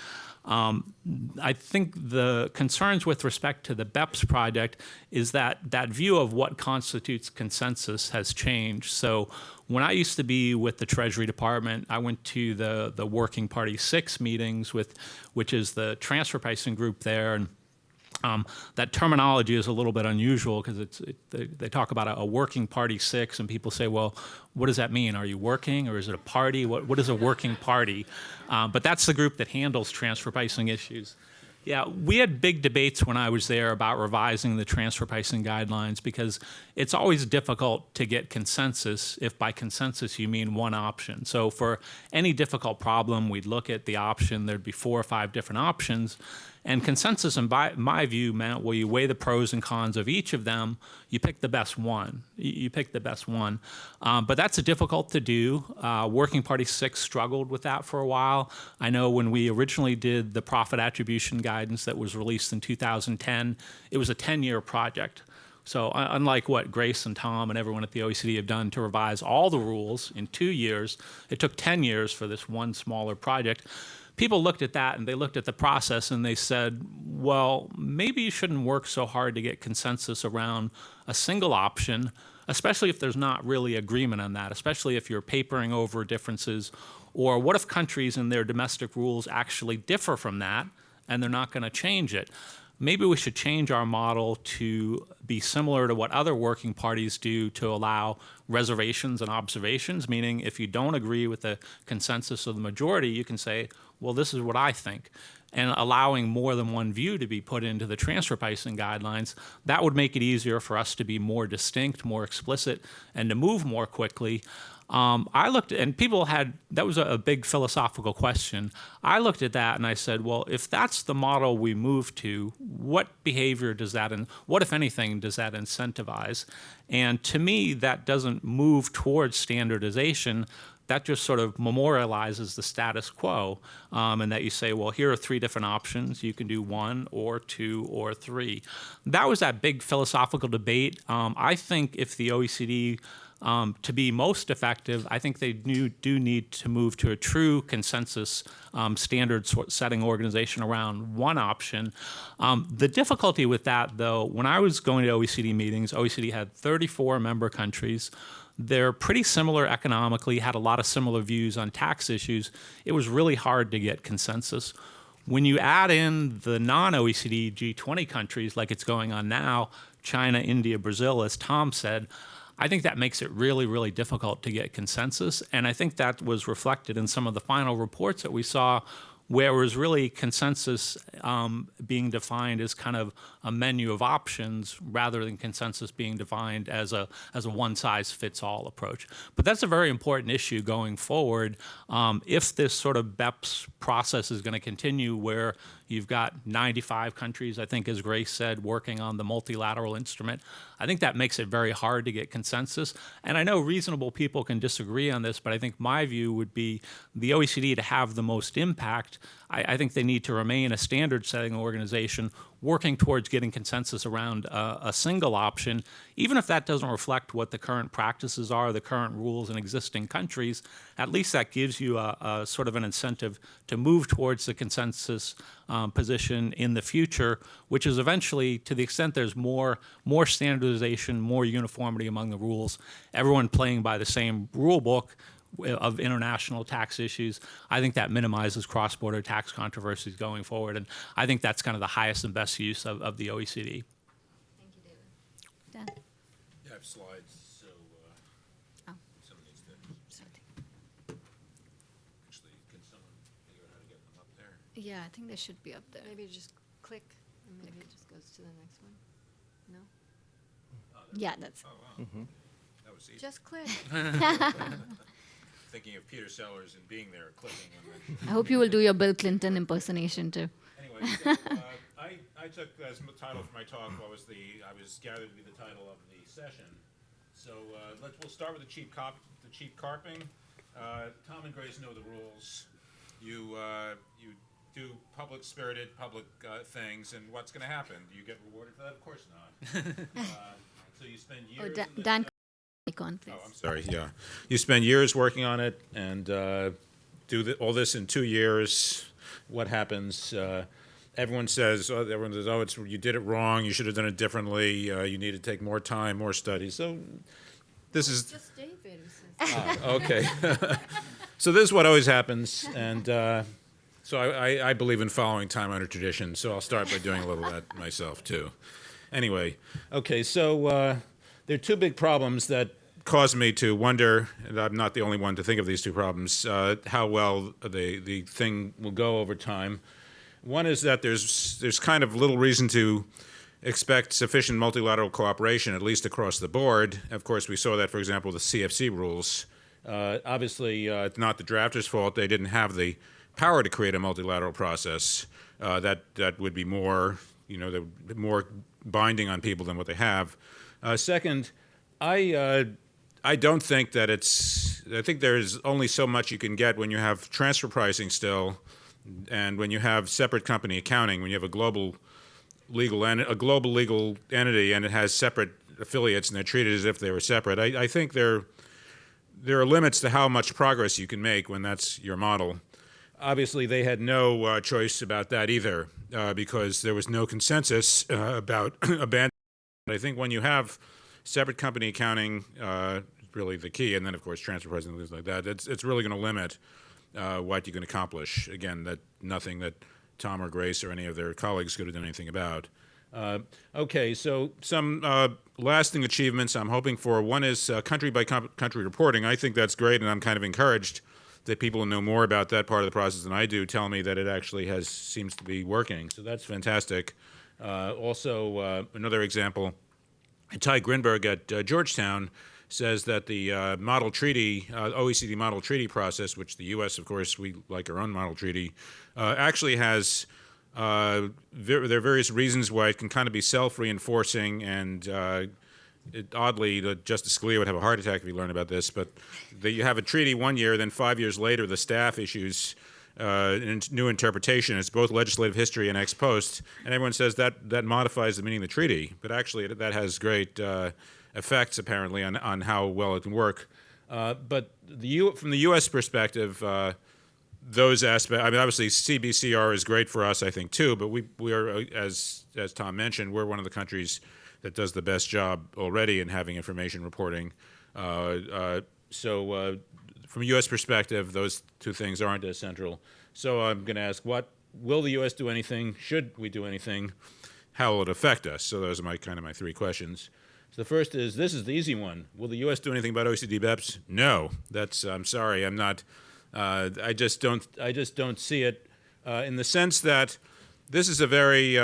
I think the concerns with respect to the BEPS project is that view of what constitutes consensus has changed. So when I used to be with the Treasury Department, I went to the Working Party 6 meetings, which is the transfer pricing group there. And that terminology is a little bit unusual because they talk about a working party 6, and people say, well, what does that mean? Are you working, or is it a party? What is a working party? But that's the group that handles transfer pricing issues. Yeah, we had big debates when I was there about revising the transfer pricing guidelines, because it's always difficult to get consensus if by consensus you mean one option. So for any difficult problem, we'd look at the option. There'd be 4 or 5 different options. And consensus, in my view, meant, well, you weigh the pros and cons of each of them, you pick the best one. You pick the best one. But that's difficult to do. Working Party 6 struggled with that for a while. I know when we originally did the profit attribution guidance that was released in 2010, it was a 10-year project. So unlike what Grace and Tom and everyone at the OECD have done to revise all the rules in 2 years, it took 10 years for this one smaller project. People looked at that and they looked at the process and they said, well, maybe you shouldn't work so hard to get consensus around a single option, especially if there's not really agreement on that, especially if you're papering over differences. Or what if countries and their domestic rules actually differ from that and they're not going to change it? Maybe we should change our model to be similar to what other working parties do to allow reservations and observations, meaning if you don't agree with the consensus of the majority, you can say, well, this is what I think. And allowing more than one view to be put into the transfer pricing guidelines, that would make it easier for us to be more distinct, more explicit, and to move more quickly. I looked, and people had, that was a big philosophical question. I looked at that and I said, well, if that's the model we move to, what behavior does that, and what, if anything, does that incentivize? And to me, that doesn't move towards standardization. that just sort of memorializes the status quo, and that you say, well, here are 3 different options. You can do 1 or 2 or 3. That was that big philosophical debate. I think if the OECD to be most effective, I think they do need to move to a true consensus standard setting organization around one option. The difficulty with that, though, when I was going to OECD meetings, OECD had 34 member countries. They're pretty similar economically, had a lot of similar views on tax issues. It was really hard to get consensus. When you add in the non-OECD G20 countries, like it's going on now, China, India, Brazil, as Tom said, I think that makes it really, really difficult to get consensus. And I think that was reflected in some of the final reports that we saw, where it was really consensus being defined as kind of a menu of options rather than consensus being defined as a one-size-fits-all approach. But that's a very important issue going forward. If this sort of BEPS process is going to continue, where you've got 95 countries, I think, as Grace said, working on the multilateral instrument, I think that makes it very hard to get consensus. And I know reasonable people can disagree on this, but I think my view would be the OECD to have the most impact. I think they need to remain a standard-setting organization working towards getting consensus around a single option, even if that doesn't reflect what the current practices are, the current rules in existing countries. At least that gives you a sort of an incentive to move towards the consensus position in the future, which is eventually, to the extent there's more standardization, more uniformity among the rules, everyone playing by the same rule book of international tax issues, I think that minimizes cross-border tax controversies going forward. And I think that's kind of the highest and best use of the OECD. Thank you, David. Dan? I have slides, so someone needs to. Actually, can someone figure out how to get them up there? Yeah, I think they should be up there. Maybe just click, and maybe it just goes to the next one. No? Yeah, that's. Oh, wow. That was easy. Just click. Thinking of Peter Sellers and being there, clicking. And then I hope you will do your Bill Clinton impersonation too. anyway, so, I took as the title for my talk I was gathered to be the title of the session. So we'll start with the cheap carping. Tom and Grace know the rules. You do public-spirited public things, and what's going to happen? Do you get rewarded for that? Of course not. So you spend years. Oh, Dan, icon, please. Oh, I'm sorry. Yeah, you spend years working on it, and do all this in 2 years. What happens? Everyone says, "Oh, you did it wrong. You should have done it differently. You need to take more time, more study." So, this is Just David who says okay. So this is what always happens, and so I believe in following time-honored tradition. So I'll start by doing a little of that myself too. Anyway, okay. So there are 2 big problems that cause me to wonder, and I'm not the only one to think of these 2 problems, how well the thing will go over time. One is that there's kind of little reason to expect sufficient multilateral cooperation, at least across the board. Of course, we saw that, for example, with the CFC rules. Obviously, it's not the drafters' fault. They didn't have the power to create a multilateral process that would be more, more binding on people than what they have. Second, I don't think that I think there's only so much you can get when you have transfer pricing still, and when you have separate company accounting, when you have a global legal entity and it has separate affiliates and they're treated as if they were separate. I think there are limits to how much progress you can make when that's your model. Obviously, they had no choice about that either, because there was no consensus about abandoning. I think when you have separate company accounting, really the key, and then of course transfer pricing and things like that, it's really going to limit what you can accomplish. Again, nothing that Tom or Grace or any of their colleagues could have done anything about. Okay, so some lasting achievements I'm hoping for. One is country-by-country reporting. I think that's great, and I'm kind of encouraged that people who know more about that part of the process than I do tell me that it actually seems to be working. So that's fantastic. Also, another example, Ty Grinberg at Georgetown says that the model treaty, OECD model treaty process, which the U.S., of course, we like our own model treaty, actually has there are various reasons why it can kind of be self-reinforcing and oddly, Justice Scalia would have a heart attack if he learned about this, but you have a treaty 1 year, then 5 years later, the staff issues a new interpretation. It's both legislative history and ex post, and everyone says that modifies the meaning of the treaty, but actually that has great effects, apparently, on how well it can work. But from the U.S. perspective, those aspects, I mean, obviously CBCR is great for us, I think, too, but we are, as Tom mentioned, we're one of the countries that does the best job already in having information reporting. So from a U.S. perspective, those two things aren't as central. So I'm going to ask, will the U.S. do anything? Should we do anything? How will it affect us? So those are my three questions. So the first is, this is the easy one. Will the U.S. do anything about OECD BEPS? No. I'm sorry. I'm not. I just don't see it in the sense that this is a very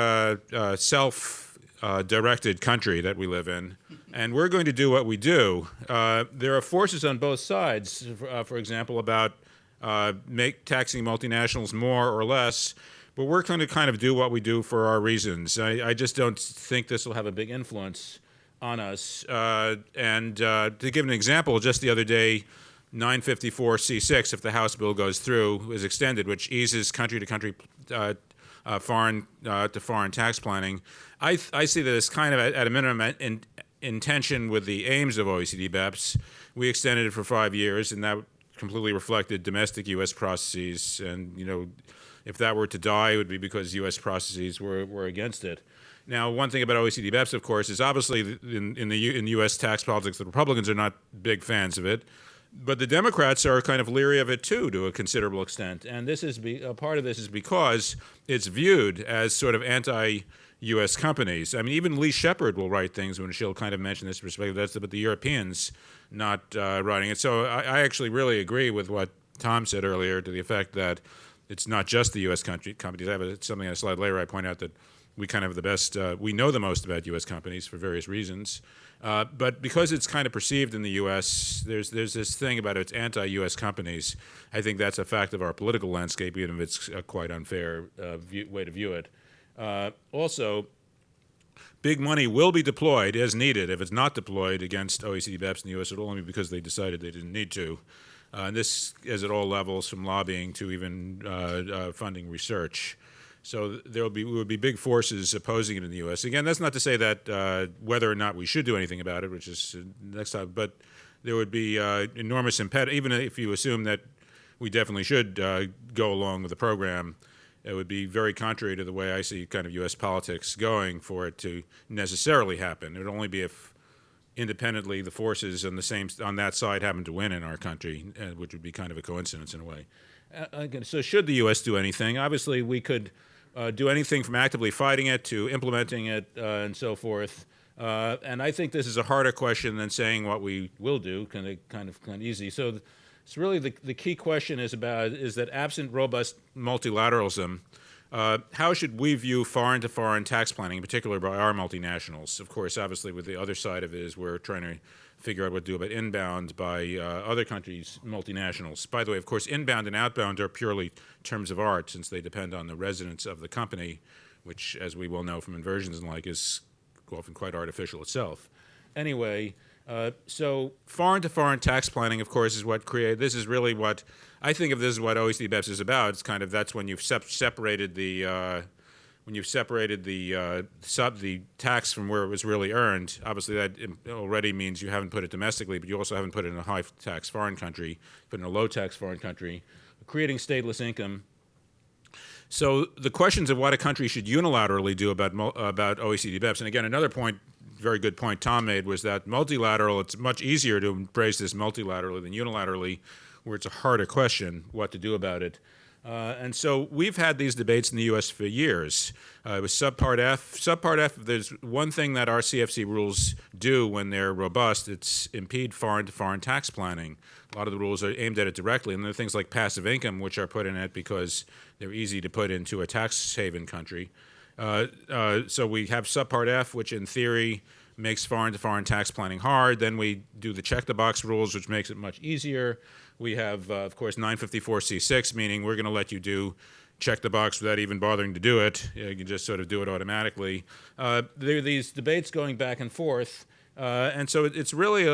self-directed country that we live in, and we're going to do what we do. There are forces on both sides, for example, about taxing multinationals more or less, but we're going to kind of do what we do for our reasons. I just don't think this will have a big influence on us. And to give an example, just the other day, 954C6, if the House bill goes through, is extended, which eases country-to-country foreign tax planning. I see that as kind of at a minimum in tension with the aims of OECD BEPS. We extended it for 5 years, and that completely reflected domestic U.S. processes. And if that were to die, it would be because U.S. processes were against it. Now, one thing about OECD BEPS, of course, is obviously in U.S. tax politics, the Republicans are not big fans of it. But the Democrats are kind of leery of it, too, to a considerable extent. And this is a part of this is because it's viewed as sort of anti-U.S. companies. I mean, even Lee Shepard will write things when she'll kind of mention this perspective. That's about the Europeans not writing it. So I actually really agree with what Tom said earlier to the effect that it's not just the U.S. companies. I have something on a slide later I point out that we kind of have the best, we know the most about U.S. companies for various reasons. But because it's kind of perceived in the U.S., there's this thing about it's anti-U.S. companies. I think that's a fact of our political landscape, even if it's a quite unfair way to view it. Also, big money will be deployed as needed. If it's not deployed against OECD BEPS in the U.S., it'll only be because they decided they didn't need to. And this is at all levels, from lobbying to even funding research. So there would be big forces opposing it in the U.S. Again, that's not to say that whether or not we should do anything about it, which is next time, but there would be enormous impediment. Even if you assume that we definitely should go along with the program, it would be very contrary to the way I see kind of U.S. politics going for it to necessarily happen. It would only be if independently the forces on that side happen to win in our country, which would be kind of a coincidence in a way. Again, so should the U.S. do anything? Obviously, we could do anything from actively fighting it to implementing it and so forth. And I think this is a harder question than saying what we will do, kind of easy. So it's really the key question is that absent robust multilateralism, how should we view foreign-to-foreign tax planning, in particular by our multinationals? Of course, obviously, with the other side of it is we're trying to figure out what to do about inbound by other countries' multinationals. By the way, of course, inbound and outbound are purely terms of art, since they depend on the residence of the company, which, as we well know from inversions and like, is often quite artificial itself. Anyway, so foreign-to-foreign tax planning, of course, is what this is really what I think of this as what OECD BEPS is about. It's kind of that's when you've separated the the tax from where it was really earned. Obviously, that already means you haven't put it domestically, but you also haven't put it in a high-tax foreign country, but in a low-tax foreign country, creating stateless income. So the questions of what a country should unilaterally do about OECD BEPS, and again, another point, very good point Tom made, was that multilateral, it's much easier to embrace this multilaterally than unilaterally, where it's a harder question what to do about it. And so we've had these debates in the U.S. for years. It was Subpart F. Subpart F, there's one thing that our CFC rules do when they're robust, it's impede foreign-to-foreign tax planning. A lot of the rules are aimed at it directly, and there are things like passive income, which are put in it because they're easy to put into a tax haven country. So we have Subpart F, which in theory makes foreign-to-foreign tax planning hard. Then we do the check-the-box rules, which makes it much easier. We have, of course, 954C6, meaning we're going to let you check the box without even bothering to do it. You can just sort of do it automatically. There are these debates going back and forth. And so it's really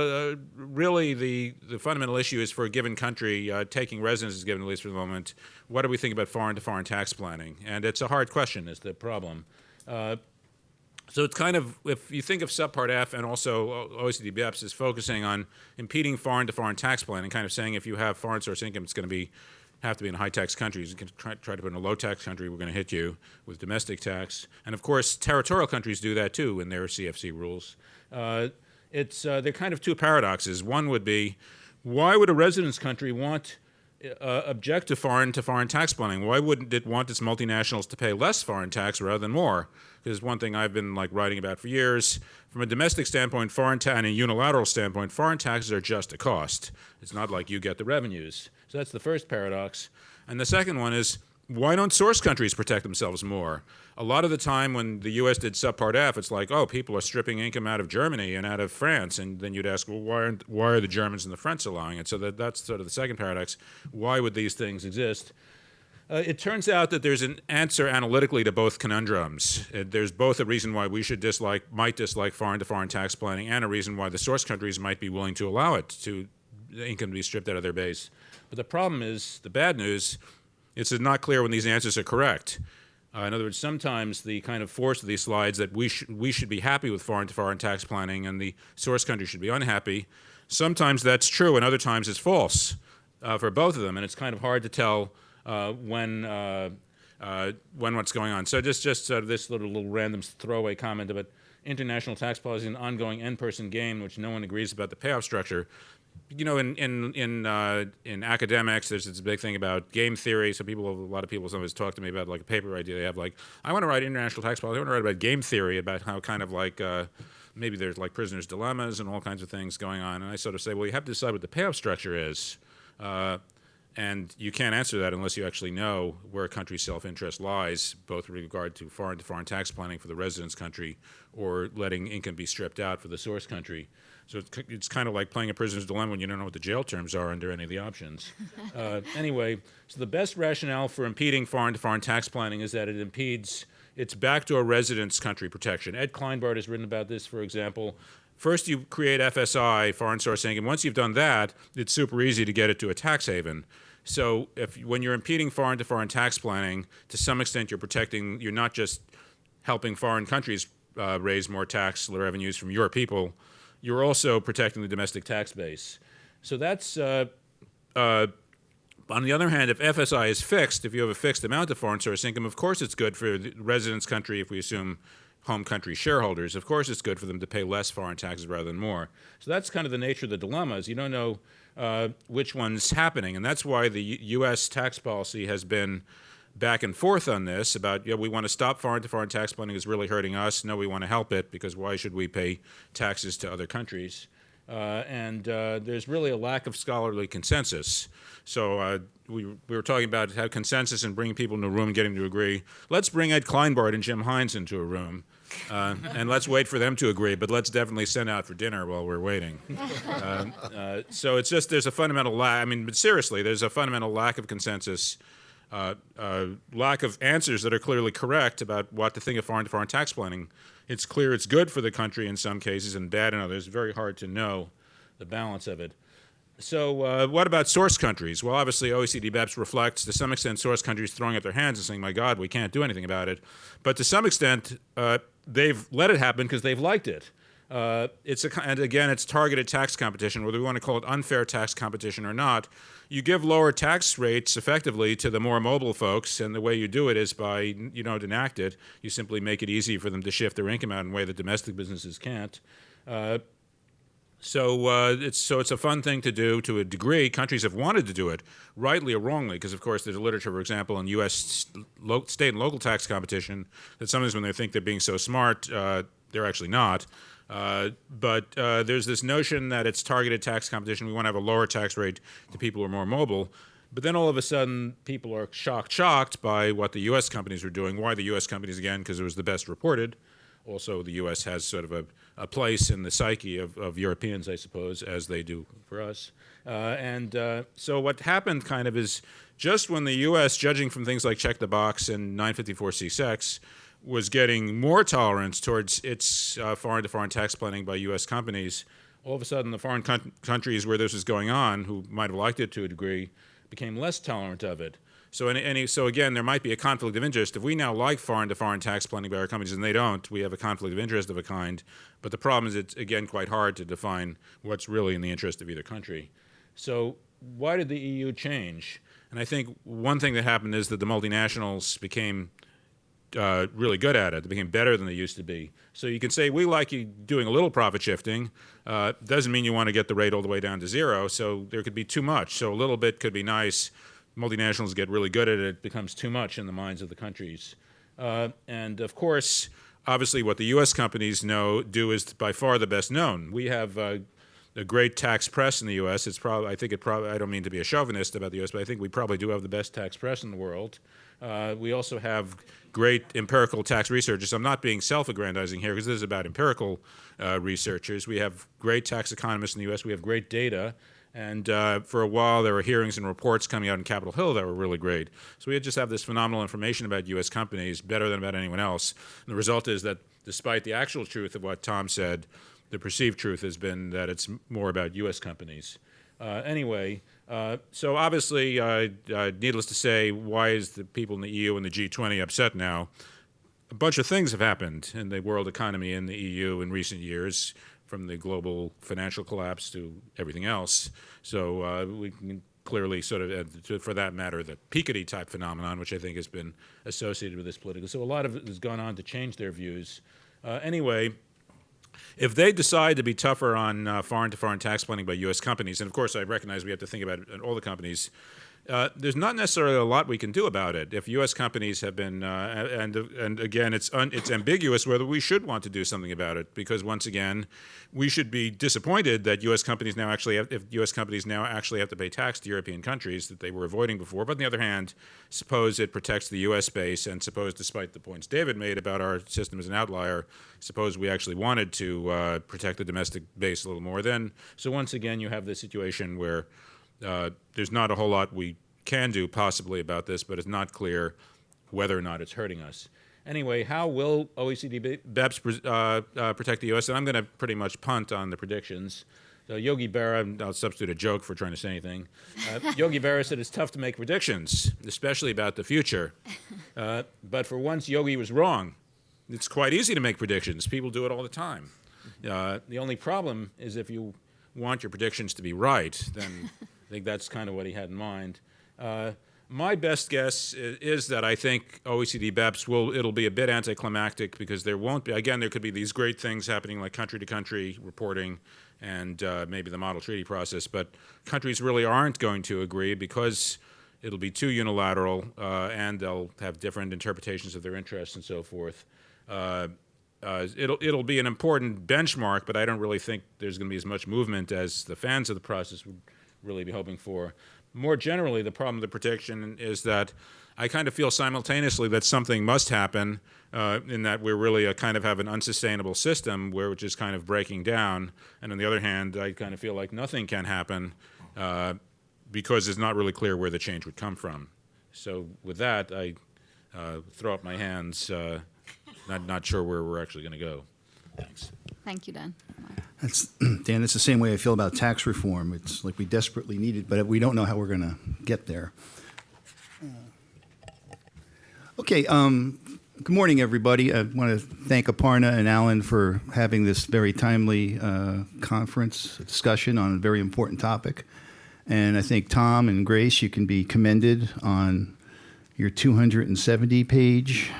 the fundamental issue is for a given country, taking residence is given, at least for the moment, what do we think about foreign-to-foreign tax planning? And it's a hard question is the problem. So it's kind of, if you think of subpart F and also OECD BEPS is focusing on impeding foreign-to-foreign tax planning, kind of saying if you have foreign source income, it's going to have to be in high-tax countries. You can try to put in a low-tax country, we're going to hit you with domestic tax. And of course, territorial countries do that too in their CFC rules. They're kind of two paradoxes. One would be, why would a residence country want object to foreign tax planning? Why wouldn't it want its multinationals to pay less foreign tax rather than more? Because one thing I've been writing about for years, from a domestic standpoint, and a unilateral standpoint, foreign taxes are just a cost. It's not like you get the revenues. So that's the first paradox. And the second one is, why don't source countries protect themselves more? A lot of the time when the U.S. did subpart F, it's like, oh, people are stripping income out of Germany and out of France. And then you'd ask, well, why are the Germans and the French allowing it? So that's sort of the second paradox. Why would these things exist? It turns out that there's an answer analytically to both conundrums. There's both a reason why we might dislike foreign-to-foreign tax planning and a reason why the source countries might be willing to allow it, to the income to be stripped out of their base. But the problem is, the bad news, it's not clear when these answers are correct. In other words, sometimes the kind of force of these slides that we should be happy with foreign-to-foreign tax planning and the source country should be unhappy, sometimes that's true and other times it's false for both of them. And it's kind of hard to tell when what's going on. So just this little random throwaway comment about international tax policy, an ongoing end-person game, which no one agrees about the payoff structure. You know, in academics, there's this big thing about game theory. So a lot of people sometimes talk to me about a paper idea they have, I want to write international tax policy. I want to write about game theory, about how kind of maybe there's prisoners' dilemmas and all kinds of things going on. And I sort of say, well, you have to decide what the payoff structure is. And you can't answer that unless you actually know where a country's self-interest lies, both with regard to foreign tax planning for the residence country or letting income be stripped out for the source country. So it's kind of like playing a prisoner's dilemma when you don't know what the jail terms are under any of the options. Anyway, so the best rationale for impeding foreign-to-foreign tax planning is that it impedes its backdoor residence country protection. Ed Kleinbart has written about this, for example. First, you create FSI, foreign source income. Once you've done that, it's super easy to get it to a tax haven. So when you're impeding foreign-to-foreign tax planning, to some extent you're not just helping foreign countries raise more tax revenues from your people, you're also protecting the domestic tax base. So that's, on the other hand, if FSI is fixed, if you have a fixed amount of foreign source income, of course it's good for the residence country if we assume home country shareholders. Of course it's good for them to pay less foreign taxes rather than more. So that's kind of the nature of the dilemma, is you don't know which one's happening. And that's why the U.S. tax policy has been back and forth on this about, we want to stop foreign-to-foreign tax planning, is really hurting us. No, we want to help it, because why should we pay taxes to other countries? And there's really a lack of scholarly consensus. So we were talking about how consensus and bringing people into a room and getting them to agree. Let's bring Ed Kleinbart and Jim Hines into a room, and let's wait for them to agree, but let's definitely send out for dinner while we're waiting. So it's just, there's a fundamental lack, but seriously, there's a fundamental lack of consensus, lack of answers that are clearly correct about what to think of foreign-to-foreign tax planning. It's clear it's good for the country in some cases and bad in others. It's very hard to know the balance of it. So what about source countries? Well, obviously, OECD BEPS reflects, to some extent, source countries throwing up their hands and saying, my God, we can't do anything about it. But to some extent, they've let it happen because they've liked it. And again, it's targeted tax competition, whether we want to call it unfair tax competition or not. You give lower tax rates effectively to the more mobile folks, and the way you do it is by, you don't enact it. You simply make it easy for them to shift their income out in a way that domestic businesses can't. So it's a fun thing to do to a degree. Countries have wanted to do it, rightly or wrongly, because, of course, there's a literature, for example, in U.S. state and local tax competition that sometimes when they think they're being so smart, they're actually not. But there's this notion that it's targeted tax competition. We want to have a lower tax rate to people who are more mobile. But then all of a sudden, people are shocked by what the U.S. companies are doing. Why the U.S. companies? Again, because it was the best reported. Also, the U.S. has sort of a place in the psyche of Europeans, I suppose, as they do for us. So what happened kind of is just when the U.S., judging from things like check the box and 954C6, was getting more tolerance towards its foreign-to-foreign tax planning by U.S. companies, all of a sudden the foreign countries where this was going on, who might have liked it to a degree, became less tolerant of it. So, so again, there might be a conflict of interest. If we now like foreign-to-foreign tax planning by our companies and they don't, we have a conflict of interest of a kind. But the problem is it's, again, quite hard to define what's really in the interest of either country. So why did the EU change? And I think one thing that happened is that the multinationals became really good at it. They became better than they used to be. So you can say, we like you doing a little profit shifting. Doesn't mean you want to get the rate all the way down to zero. So there could be too much. So a little bit could be nice. Multinationals get really good at it. It becomes too much in the minds of the countries. And of course, obviously what the U.S. companies do is by far the best known. We have a great tax press in the U.S. It's probably, I don't mean to be a chauvinist about the U.S., but I think we probably do have the best tax press in the world. We also have great empirical tax researchers. I'm not being self-aggrandizing here because this is about empirical researchers. We have great tax economists in the U.S. We have great data. And for a while, there were hearings and reports coming out in Capitol Hill that were really great. So we just have this phenomenal information about U.S. companies, better than about anyone else. And the result is that despite the actual truth of what Tom said, the perceived truth has been that it's more about U.S. companies. Anyway, so obviously, needless to say, why is the people in the EU and the G20 upset now? A bunch of things have happened in the world economy in the EU in recent years, from the global financial collapse to everything else. So we can clearly sort of, for that matter, the Piketty type phenomenon, which I think has been associated with this politically. So a lot of it has gone on to change their views. Anyway, if they decide to be tougher on foreign-to-foreign tax planning by U.S. companies, and of course I recognize we have to think about it in all the companies, there's not necessarily a lot we can do about it. If U.S. companies have been, and again, it's ambiguous whether we should want to do something about it, because once again, we should be disappointed that U.S. companies now actually have, if U.S. companies now actually have to pay tax to European countries that they were avoiding before. But on the other hand, suppose it protects the U.S. base, and suppose, despite the points David made about our system as an outlier, suppose we actually wanted to protect the domestic base a little more. Then, so once again, you have this situation where there's not a whole lot we can do possibly about this, but it's not clear whether or not it's hurting us. Anyway, how will OECD BEPS protect the U.S.? And I'm going to pretty much punt on the predictions. So Yogi Berra, I'll substitute a joke for trying to say anything. Yogi Berra said it's tough to make predictions, especially about the future. But for once, Yogi was wrong. It's quite easy to make predictions. People do it all the time. The only problem is if you want your predictions to be right, then I think that's kind of what he had in mind. My best guess is that I think OECD BEPS it'll be a bit anticlimactic, because there won't be, again, there could be these great things happening like country-to-country reporting and maybe the model treaty process, but countries really aren't going to agree because it'll be too unilateral and they'll have different interpretations of their interests and so forth. It'll be an important benchmark, but I don't really think there's going to be as much movement as the fans of the process would really be hoping for. More generally, the problem with the prediction is that I kind of feel simultaneously that something must happen in that we're really kind of have an unsustainable system which is kind of breaking down. And on the other hand, I kind of feel like nothing can happen because it's not really clear where the change would come from. So with that, I throw up my hands, not sure where we're actually going to go. Thanks. Thank you, Dan. Dan, it's the same way I feel about tax reform. It's like we desperately need it, but we don't know how we're going to get there. Okay, good morning, everybody. I want to thank Aparna and Alan for having this very timely conference discussion on a very important topic. And I think Tom and Grace, you can be commended on your 270-page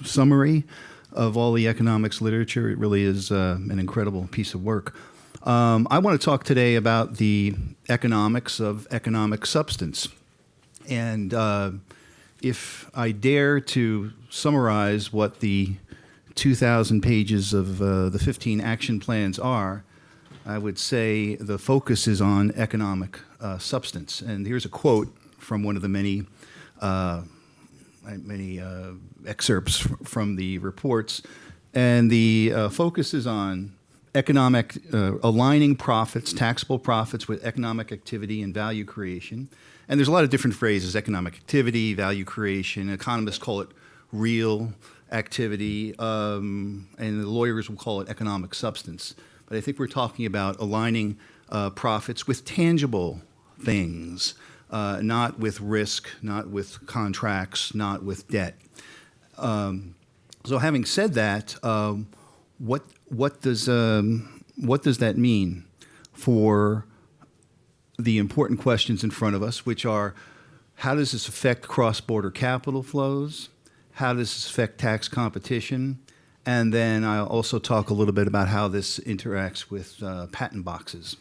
summary of all the economics literature. It really is an incredible piece of work. I want to talk today about the economics of economic substance. And if I dare to summarize what the 2,000 pages of the 15 action plans are, I would say the focus is on economic substance. And here's a quote from one of the many excerpts from the reports, and the focus is on economic aligning profits, taxable profits, with economic activity and value creation. And there's a lot of different phrases: economic activity, value creation. Economists call it real activity, and the lawyers will call it economic substance. But I think we're talking about aligning profits with tangible things, not with risk, not with contracts, not with debt. So having said that, what does that mean for the important questions in front of us, which are, how does this affect cross-border capital flows? How does this affect tax competition? And then I'll also talk a little bit about how this interacts with patent boxes.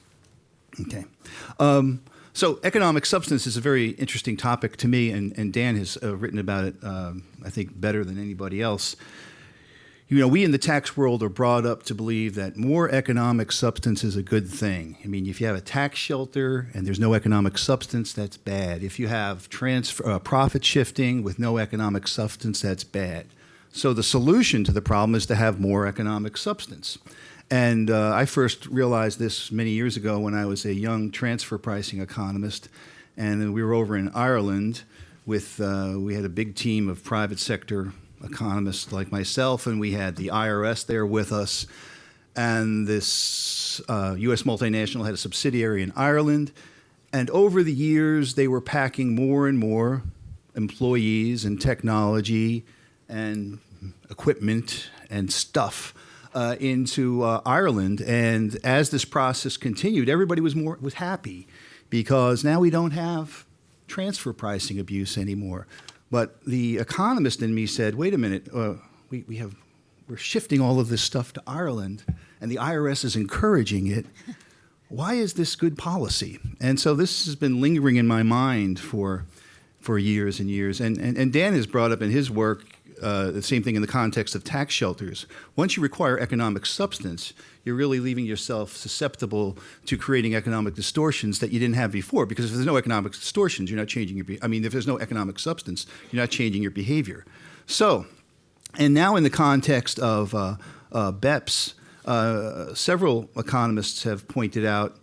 Okay. So economic substance is a very interesting topic to me, and Dan has written about it, I think, better than anybody else. You know, we in the tax world are brought up to believe that more economic substance is a good thing. I mean, if you have a tax shelter and there's no economic substance, that's bad. If you have profit shifting with no economic substance, that's bad. So the solution to the problem is to have more economic substance. And I first realized this many years ago when I was a young transfer pricing economist, and we were over in Ireland with, we had a big team of private sector economists like myself, and we had the IRS there with us, and this U.S. multinational had a subsidiary in Ireland, and over the years they were packing more and more employees and technology and equipment and stuff into Ireland, and as this process continued, everybody was happy because now we don't have transfer pricing abuse anymore. But the economist in me said, wait a minute, we're shifting all of this stuff to Ireland, and the IRS is encouraging it. Why is this good policy? And so this has been lingering in my mind for years and years. And Dan has brought up in his work the same thing in the context of tax shelters. Once you require economic substance, you're really leaving yourself susceptible to creating economic distortions that you didn't have before. Because if there's no economic distortions, you're not changing if there's no economic substance, you're not changing your behavior. So, and now in the context of BEPS, several economists have pointed out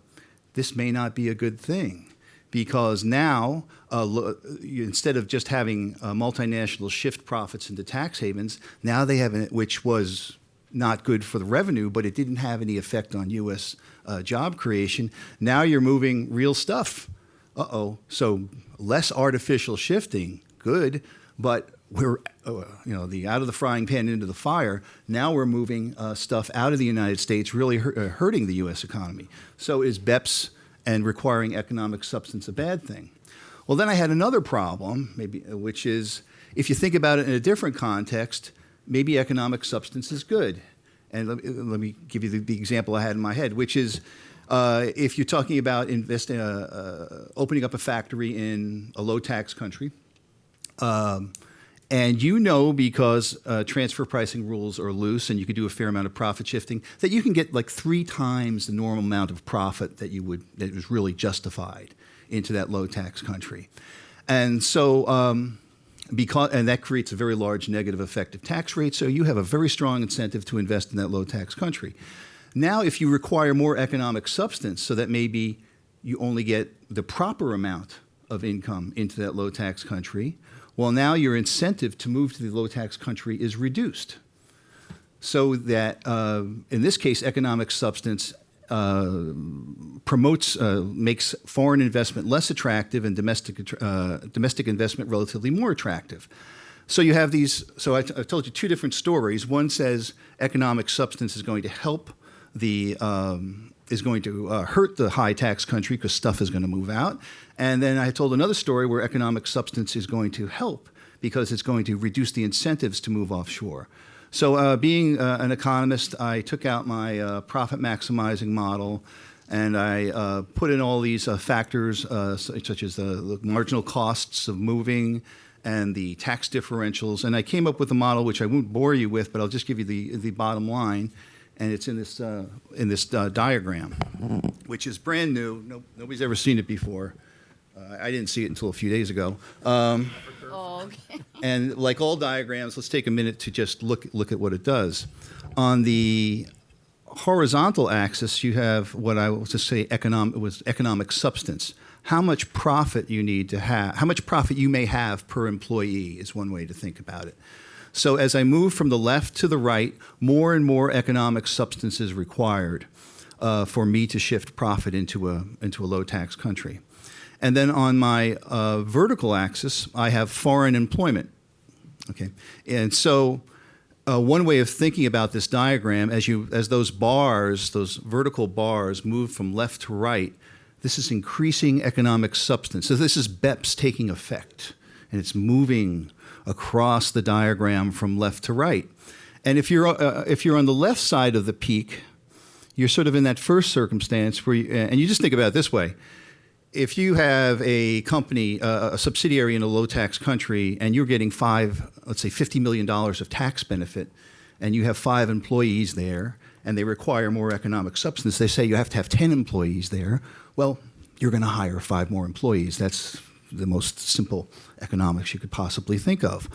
this may not be a good thing. Because now, instead of just having multinational shift profits into tax havens, now they have, which was not good for the revenue, but it didn't have any effect on U.S. Job creation. Now you're moving real stuff. So less artificial shifting, good, but we're, out of the frying pan into the fire. Now we're moving stuff out of the United States, really hurting the U.S. economy. So is BEPS and requiring economic substance a bad thing? Well, then I had another problem, which is, if you think about it in a different context, maybe economic substance is good. And let me give you the example I had in my head, which is if you're talking about opening up a factory in a low-tax country, and because transfer pricing rules are loose and you can do a fair amount of profit shifting, that you can get like 3 times the normal amount of profit that was really justified into that low-tax country. And so, and that creates a very large negative effective tax rate, so you have a very strong incentive to invest in that low-tax country. Now, if you require more economic substance so that maybe you only get the proper amount of income into that low-tax country, well, now your incentive to move to the low-tax country is reduced. So that, in this case, economic substance makes foreign investment less attractive and domestic investment relatively more attractive. So you have these, so I've told you 2 different stories. One says economic substance is going to help hurt the high tax country because stuff is going to move out. And then I told another story where economic substance is going to help because it's going to reduce the incentives to move offshore. So being an economist, I took out my profit maximizing model and I put in all these factors such as the marginal costs of moving and the tax differentials. And I came up with a model which I won't bore you with, but I'll just give you the bottom line. And it's in this diagram, which is brand new. Nobody's ever seen it before. I didn't see it until a few days ago. Okay. And like all diagrams, let's take a minute to just look at what it does. On the horizontal axis, you have what I will just say economic substance. How much profit you need to have, how much profit you may have per employee is one way to think about it. So as I move from the left to the right, more and more economic substance is required for me to shift profit into a low tax country. And then on my vertical axis, I have foreign employment. Okay, and so one way of thinking about this diagram, as those bars, those vertical bars, move from left to right, this is increasing economic substance. So this is BEPS taking effect, and it's moving across the diagram from left to right. And if you're on the left side of the peak, you're sort of in that first circumstance where, and you just think about it this way. If you have a company, a subsidiary in a low-tax country, and you're getting let's say $50 million of tax benefit, and you have 5 employees there, and they require more economic substance, they say you have to have 10 employees there. Well, you're going to hire 5 more employees. That's the most simple economics you could possibly think of.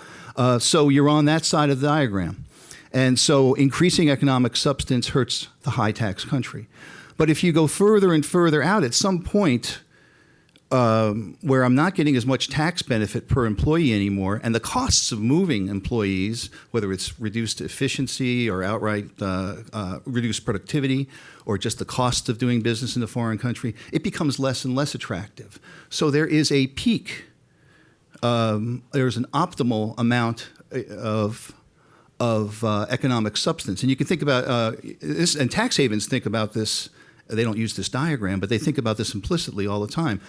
So you're on that side of the diagram. And so increasing economic substance hurts the high-tax country. But if you go further and further out, at some point, where I'm not getting as much tax benefit per employee anymore, and the costs of moving employees, whether it's reduced efficiency or outright reduced productivity, or just the cost of doing business in a foreign country, it becomes less and less attractive. So there is a peak. There's an optimal amount of economic substance. And you can think about this, and tax havens think about this. They don't use this diagram, but they think about this implicitly all the time.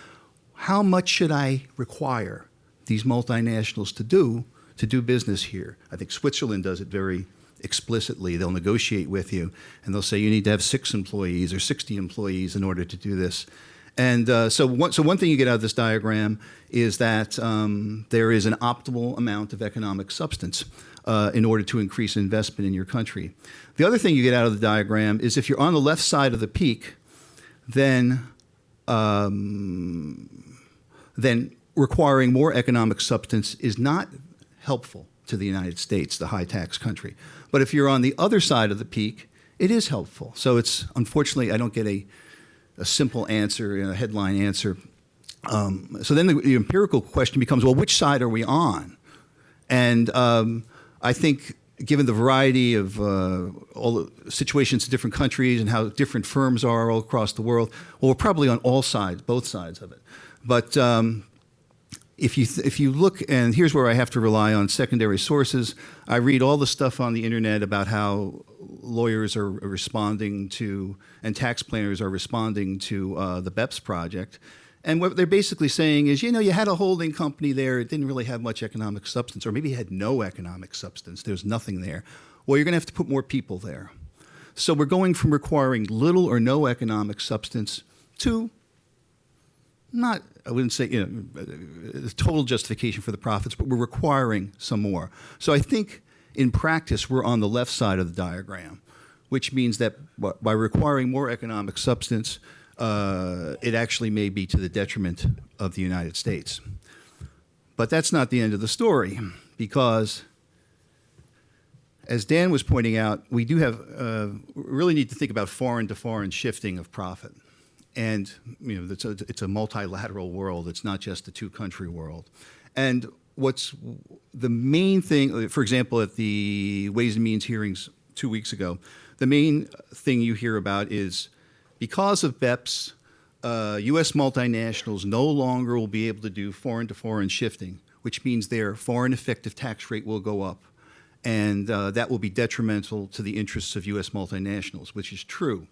How much should I require these multinationals to do business here? I think Switzerland does it very explicitly. They'll negotiate with you, and they'll say you need to have 6 employees or 60 employees in order to do this. And so one thing you get out of this diagram is that there is an optimal amount of economic substance in order to increase investment in your country. The other thing you get out of the diagram is if you're on the left side of the peak, then requiring more economic substance is not helpful to the United States, the high-tax country. But if you're on the other side of the peak, it is helpful. So it's, unfortunately, I don't get a simple answer, a headline answer. So then the empirical question becomes, well, which side are we on? And I think given the variety of all the situations in different countries and how different firms are all across the world, well, we're probably on all sides, both sides of it. But if you look, and here's where I have to rely on secondary sources, I read all the stuff on the internet about how lawyers are responding to, and tax planners are responding to the BEPS project. And what they're basically saying is, you had a holding company there, it didn't really have much economic substance, or maybe it had no economic substance, there's nothing there. Well, you're going to have to put more people there. So we're going from requiring little or no economic substance to not, I wouldn't say, total justification for the profits, but we're requiring some more. So I think in practice, we're on the left side of the diagram, which means that by requiring more economic substance, it actually may be to the detriment of the United States. But that's not the end of the story, because as Dan was pointing out, we do have, really need to think about foreign to foreign shifting of profit. And it's a multilateral world. It's not just a 2-country world. And what's the main thing, for example, at the Ways and Means hearings 2 weeks ago, the main thing you hear about is because of BEPS, U.S. multinationals no longer will be able to do foreign-to-foreign shifting, which means their foreign effective tax rate will go up. And that will be detrimental to the interests of U.S. multinationals, which is true.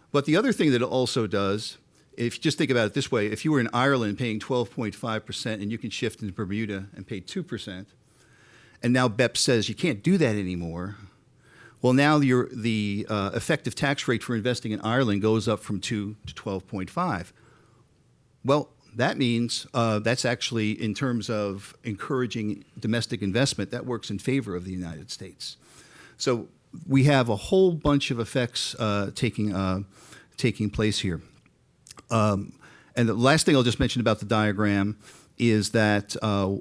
But the other thing that it also does, if you just think about it this way, if you were in Ireland paying 12.5% and you can shift into Bermuda and pay 2%, and now BEPS says you can't do that anymore, well, now the effective tax rate for investing in Ireland goes up from 2 to 12.5. Well, that means that's actually, in terms of encouraging domestic investment, that works in favor of the United States. So we have a whole bunch of effects taking place here. And the last thing I'll just mention about the diagram is that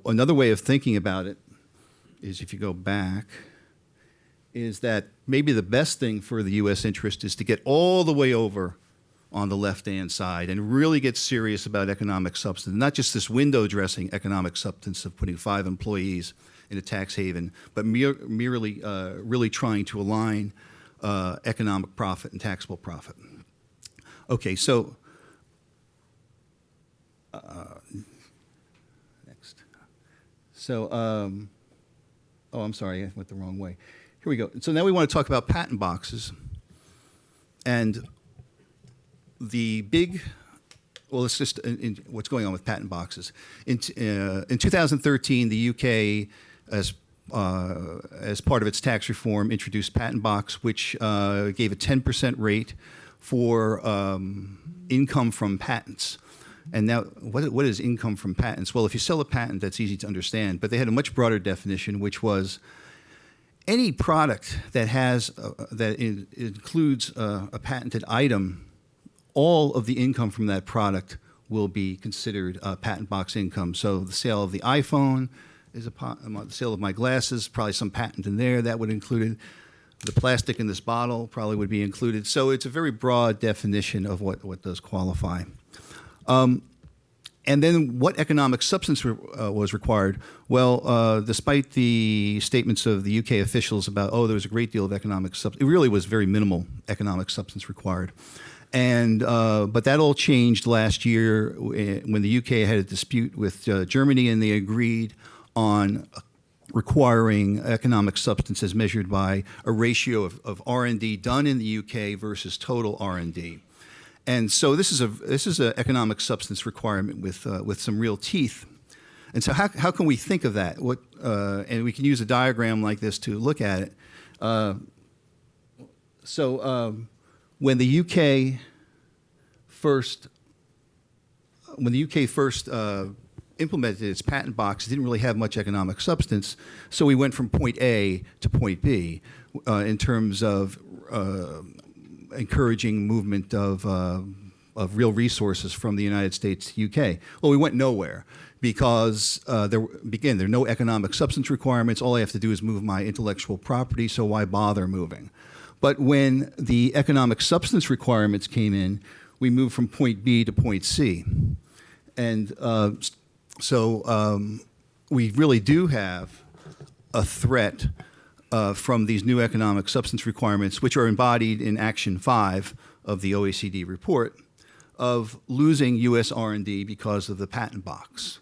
another way of thinking about it is, if you go back, is that maybe the best thing for the U.S. interest is to get all the way over on the left-hand side and really get serious about economic substance, not just this window dressing economic substance of putting 5 employees in a tax haven, but merely really trying to align economic profit and taxable profit. Okay, so next. So, oh, I'm sorry, I went the wrong way. Here we go. So now we want to talk about patent boxes. And the big, well, it's just what's going on with patent boxes. In 2013, the UK, as part of its tax reform, introduced patent box, which gave a 10% rate for income from patents. And now, what is income from patents? Well, if you sell a patent, that's easy to understand. But they had a much broader definition, which was any product that has includes a patented item. All of the income from that product will be considered patent box income. So the sale of the iPhone is the sale of my glasses, probably some patent in there that would include it. The plastic in this bottle probably would be included. So it's a very broad definition of what does qualify. And then what economic substance was required? Well, despite the statements of the UK officials about, there was a great deal of economic substance, it really was very minimal economic substance required. And but that all changed last year when the UK had a dispute with Germany, and they agreed on requiring economic substance as measured by a ratio of R&D done in the UK versus total R&D. And so this is an economic substance requirement with some real teeth. And so how can we think of that? And we can use a diagram like this to look at it. When the UK first implemented its patent box, it didn't really have much economic substance. So we went from point A to point B in terms of encouraging movement of real resources from the United States to UK. Well, we went nowhere because there are no economic substance requirements. All I have to do is move my intellectual property, so why bother moving? But when the economic substance requirements came in, we moved from point B to point C. And we really do have a threat from these new economic substance requirements, which are embodied in Action 5 of the OECD report, of losing U.S. R&D because of the patent box.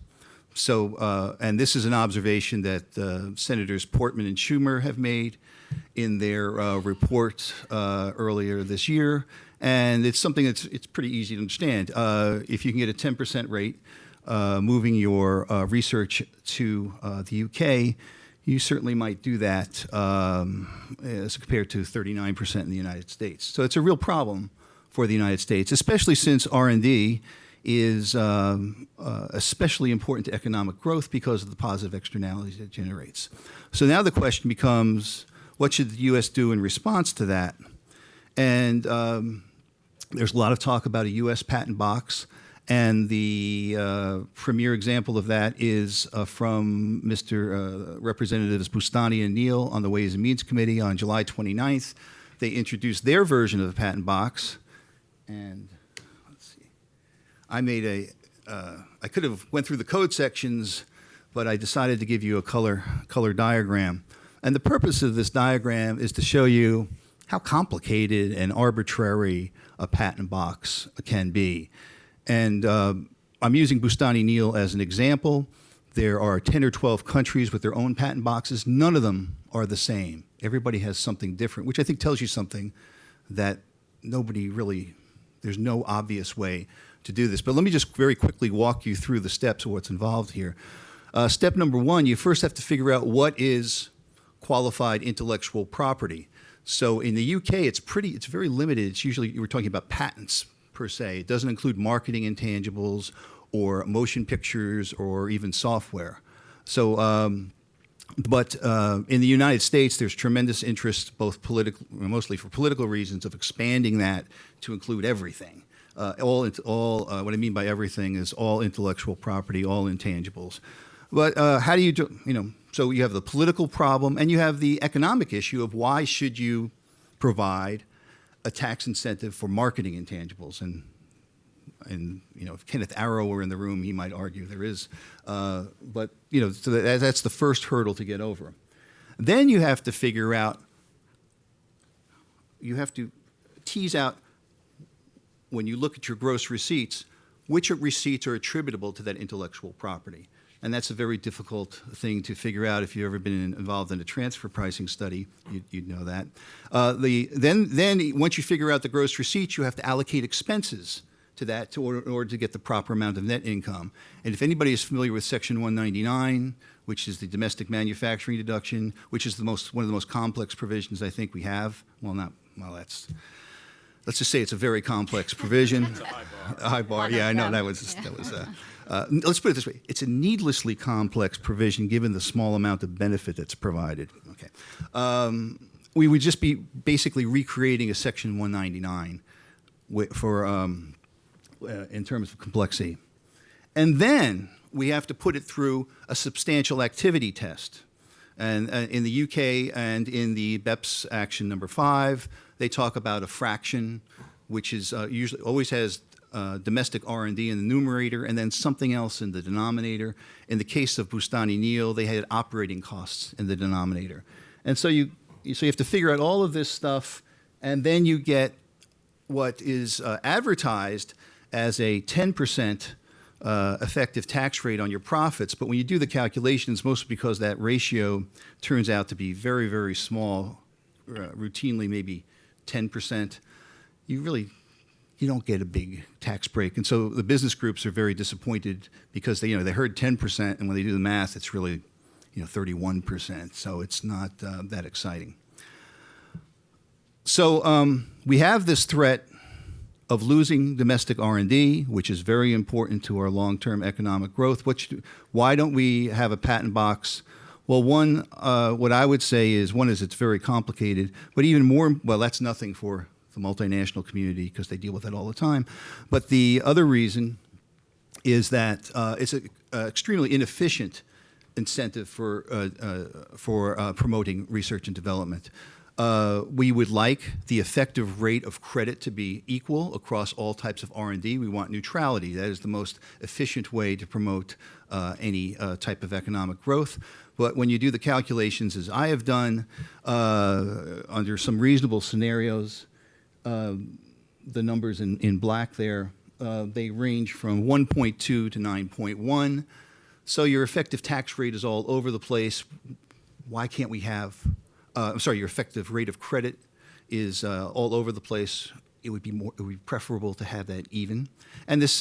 So, and this is an observation that Senators Portman and Schumer have made in their report earlier this year, and it's something it's pretty easy to understand. If you can get a 10% rate moving your research to the UK, you certainly might do that as compared to 39% in the United States. So it's a real problem for the United States, especially since R&D is especially important to economic growth because of the positive externalities it generates. So now the question becomes, what should the U.S. do in response to that? And there's a lot of talk about a U.S. patent box. And the premier example of that is from Mr. Representatives Bustani and Neal on the Ways and Means Committee on July 29th. They introduced their version of the patent box. And let's see. I could have went through the code sections, but I decided to give you a color diagram. And the purpose of this diagram is to show you how complicated and arbitrary a patent box can be. And I'm using Bustani Neal as an example. There are 10 or 12 countries with their own patent boxes. None of them are the same. Everybody has something different, which I think tells you something that there's no obvious way to do this. But let me just very quickly walk you through the steps of what's involved here. Step number 1, you first have to figure out what is qualified intellectual property. So in the UK, it's very limited. It's usually, we're talking about patents per se. It doesn't include marketing intangibles or motion pictures or even software. So, but in the United States, there's tremendous interest, mostly for political reasons, of expanding that to include everything. What I mean by everything is all intellectual property, all intangibles. But how do you do, so you have the political problem and you have the economic issue of why should you provide a tax incentive for marketing intangibles. And if Kenneth Arrow were in the room, he might argue there is. But so that's the first hurdle to get over. Then you have to figure out, you have to tease out, when you look at your gross receipts, which receipts are attributable to that intellectual property. And that's a very difficult thing to figure out. If you've ever been involved in a transfer pricing study, you'd know that. Then once you figure out the gross receipts, you have to allocate expenses to that in order to get the proper amount of net income. And if anybody is familiar with Section 199, which is the domestic manufacturing deduction, which is one of the most complex provisions I think we have. Let's just say it's a very complex provision. It's a high bar. A high bar, yeah, I know. That was let's put it this way. It's a needlessly complex provision given the small amount of benefit that's provided. Okay. We would just be basically recreating a Section 199 in terms of complexity. And then we have to put it through a substantial activity test. And in the UK and in the BEPS Action number 5, they talk about a fraction, which is usually always has domestic R&D in the numerator and then something else in the denominator. In the case of Bustani-Neal, they had operating costs in the denominator. And so you have to figure out all of this stuff, and then you get what is advertised as a 10% effective tax rate on your profits. But when you do the calculations, mostly because that ratio turns out to be very, very small, routinely maybe 10%, you don't get a big tax break. And so the business groups are very disappointed because they heard 10%, and when they do the math, it's really 31%. So it's not that exciting. So we have this threat of losing domestic R&D, which is very important to our long-term economic growth. Why don't we have a patent box? Well, what I would say is, it's very complicated, but even more, that's nothing for the multinational community because they deal with it all the time. But the other reason is that it's an extremely inefficient incentive for promoting research and development. We would like the effective rate of credit to be equal across all types of R&D. We want neutrality. That is the most efficient way to promote any type of economic growth. But when you do the calculations, as I have done, under some reasonable scenarios, the numbers in black there, they range from 1.2 to 9.1. So your effective tax rate is all over the place. Why can't we have... your effective rate of credit is all over the place. It would be preferable to have that even. And this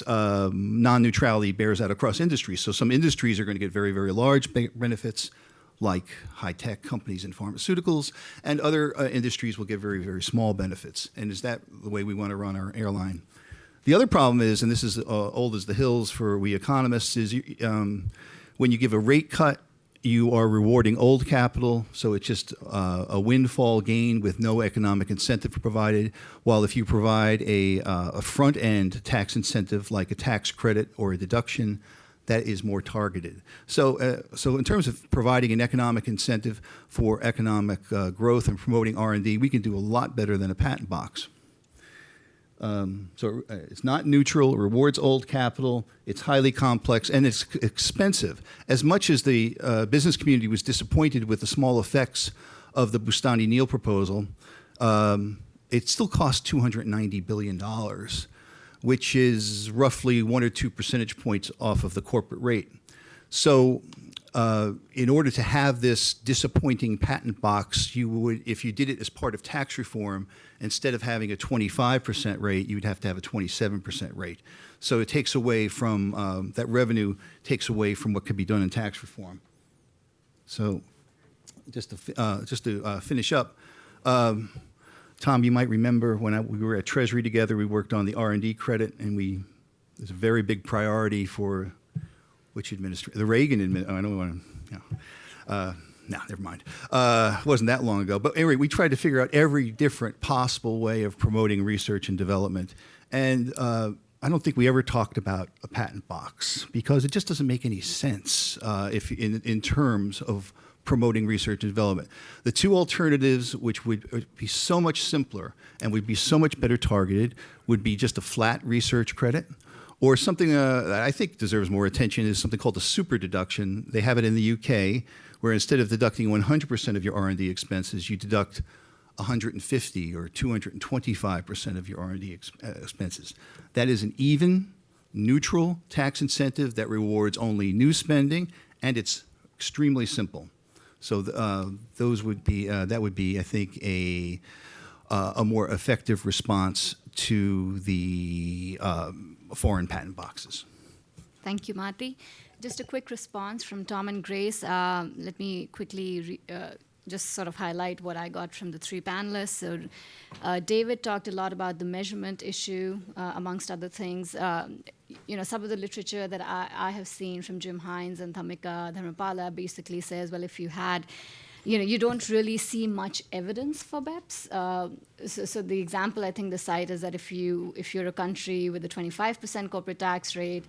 non-neutrality bears out across industries. So some industries are going to get very, very large benefits, like high-tech companies and pharmaceuticals, and other industries will get very, very small benefits. And is that the way we want to run our airline? The other problem is, and this is old as the hills for we economists, is when you give a rate cut, you are rewarding old capital, so it's just a windfall gain with no economic incentive provided, while if you provide a front-end tax incentive like a tax credit or a deduction, that is more targeted. So in terms of providing an economic incentive for economic growth and promoting R&D, we can do a lot better than a patent box. So it's not neutral, it rewards old capital, it's highly complex, and it's expensive. As much as the business community was disappointed with the small effects of the Bustani-Neal proposal, it still costs $290 billion, which is roughly 1 or 2 percentage points off of the corporate rate. So in order to have this disappointing patent box, you would, if you did it as part of tax reform, instead of having a 25% rate, you would have to have a 27% rate. So it takes away from, that revenue takes away from what could be done in tax reform. So just to finish up, Tom, you might remember when we were at Treasury together, we worked on the R&D credit, and it was a very big priority for which administration? The Reagan administration. I don't want to. No, never mind. It wasn't that long ago. But anyway, we tried to figure out every different possible way of promoting research and development. And I don't think we ever talked about a patent box because it just doesn't make any sense if in terms of promoting research and development. The two alternatives, which would be so much simpler and would be so much better targeted, would be just a flat research credit, or something that I think deserves more attention is something called a super deduction. They have it in the UK, where instead of deducting 100% of your R&D expenses, you deduct 150 or 225% of your R&D expenses. That is an even, neutral tax incentive that rewards only new spending, and it's extremely simple. So those would be that would be, I think, a more effective response to the foreign patent boxes. Thank you, Marty. Just a quick response from Tom and Grace. Let me quickly just sort of highlight what I got from the three panelists. So David talked a lot about the measurement issue, amongst other things. Some of the literature that I have seen from Jim Hines and Thamika Dharmapala basically says, well, if you had, you don't really see much evidence for BEPS. So the example I think the cite is that if you're a country with a 25% corporate tax rate,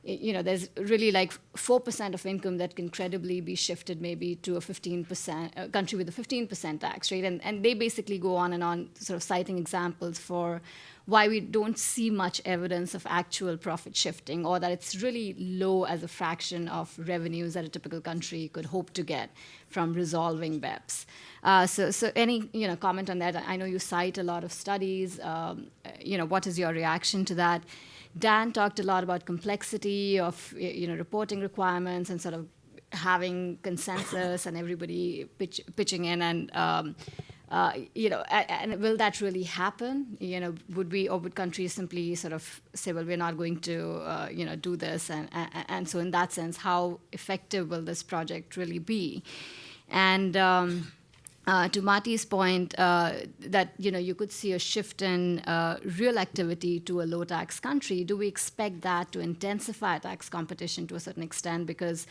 there's really like 4% of income that can credibly be shifted maybe to a 15% country with a 15% tax rate, and they basically go on and on, sort of citing examples for why we don't see much evidence of actual profit shifting, or that it's really low as a fraction of revenues that a typical country could hope to get from resolving BEPS. So any comment on that? I know you cite a lot of studies. What is your reaction to that? Dan talked a lot about complexity of reporting requirements and sort of having consensus and everybody pitching in, and and will that really happen? Would countries simply sort of say, well, we're not going to do this, and so in that sense, how effective will this project really be? And to Marty's point, that you could see a shift in real activity to a low-tax country. Do we expect that to intensify tax competition to a certain extent? Because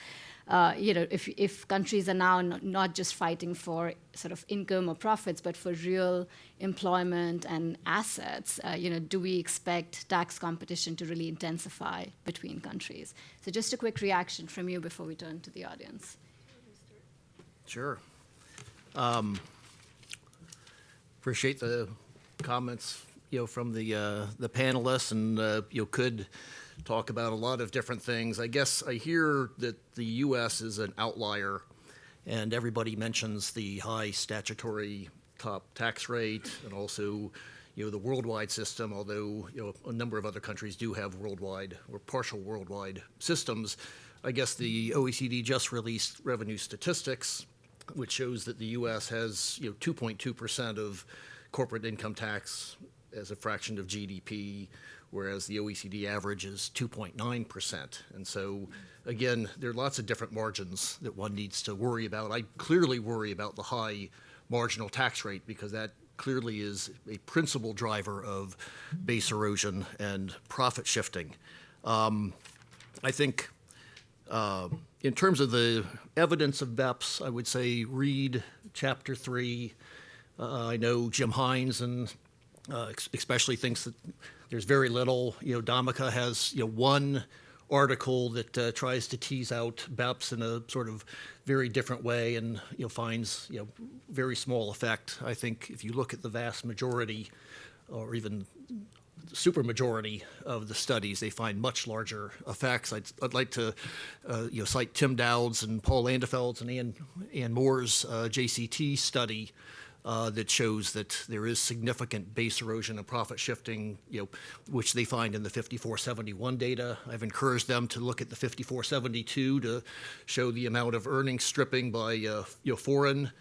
if countries are now not just fighting for sort of income or profits, but for real employment and assets, do we expect tax competition to really intensify between countries? So just a quick reaction from you before we turn to the audience. Sure. Appreciate the comments, from the panelists, and could talk about a lot of different things. I guess I hear that the U.S. is an outlier, and everybody mentions the high statutory top tax rate, and also, the worldwide system. Although a number of other countries do have worldwide or partial worldwide systems. I guess the OECD just released revenue statistics, which shows that the U.S. has 2.2% of corporate income tax as a fraction of GDP, whereas the OECD average is 2.9%. And so, again, there are lots of different margins that one needs to worry about. I clearly worry about the high marginal tax rate because that clearly is a principal driver of base erosion and profit shifting. I think in terms of the evidence of BEPS, I would say read Chapter 3. I know Jim Hines and especially thinks that there's very little. Dhamika has one article that tries to tease out BEPS in a sort of very different way and finds very small effect. I think if you look at the vast majority, or even supermajority of the studies, they find much larger effects. I'd like to cite Tim Dowd's and Paul Landefeld's and Ann Moore's JCT study that shows that there is significant base erosion and profit shifting, which they find in the 5471 data. I've encouraged them to look at the 5472 to show the amount of earnings stripping by foreign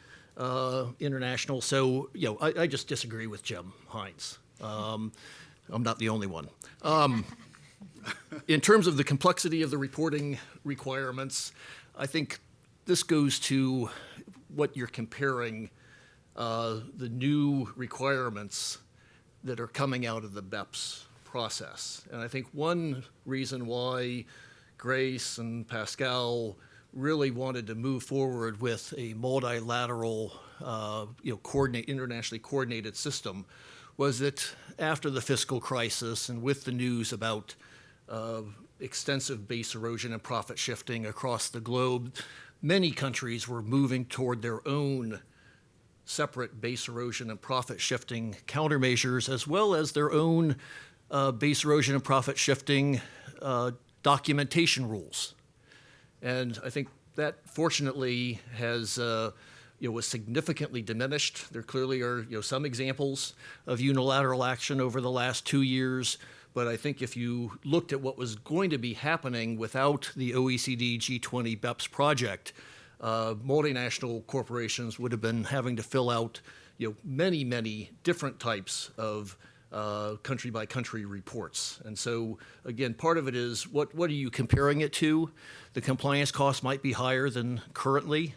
international. So I just disagree with Jim Hines. I'm not the only one. In terms of the complexity of the reporting requirements, I think this goes to what you're comparing the new requirements that are coming out of the BEPS process. And I think one reason why Grace and Pascal really wanted to move forward with a multilateral, internationally coordinated system was that after the fiscal crisis and with the news about extensive base erosion and profit shifting across the globe, many countries were moving toward their own separate base erosion and profit shifting countermeasures, as well as their own base erosion and profit shifting documentation rules. And I think that fortunately has was significantly diminished. There clearly are some examples of unilateral action over the last 2 years, but I think if you looked at what was going to be happening without the OECD G20 BEPS project, multinational corporations would have been having to fill out many, many different types of country-by-country reports. And so, again, part of it is what are you comparing it to? The compliance costs might be higher than currently,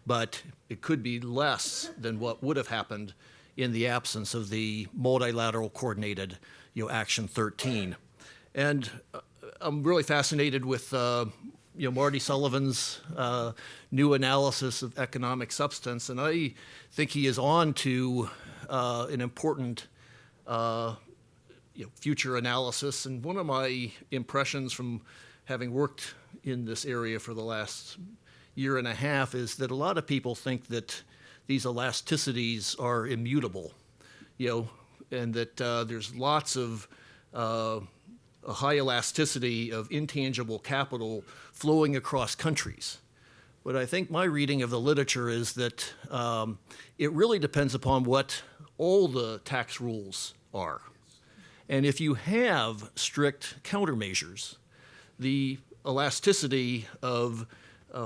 but it could be less than what would have happened in the absence of the multilateral coordinated Action 13. And I'm really fascinated with Marty Sullivan's new analysis of economic substance, and I think he is on to an important future analysis. And one of my impressions from having worked in this area for the last year and a half is that a lot of people think that these elasticities are immutable, and that there's lots of a high elasticity of intangible capital flowing across countries. But I think my reading of the literature is that it really depends upon what all the tax rules are. And if you have strict countermeasures, the elasticity of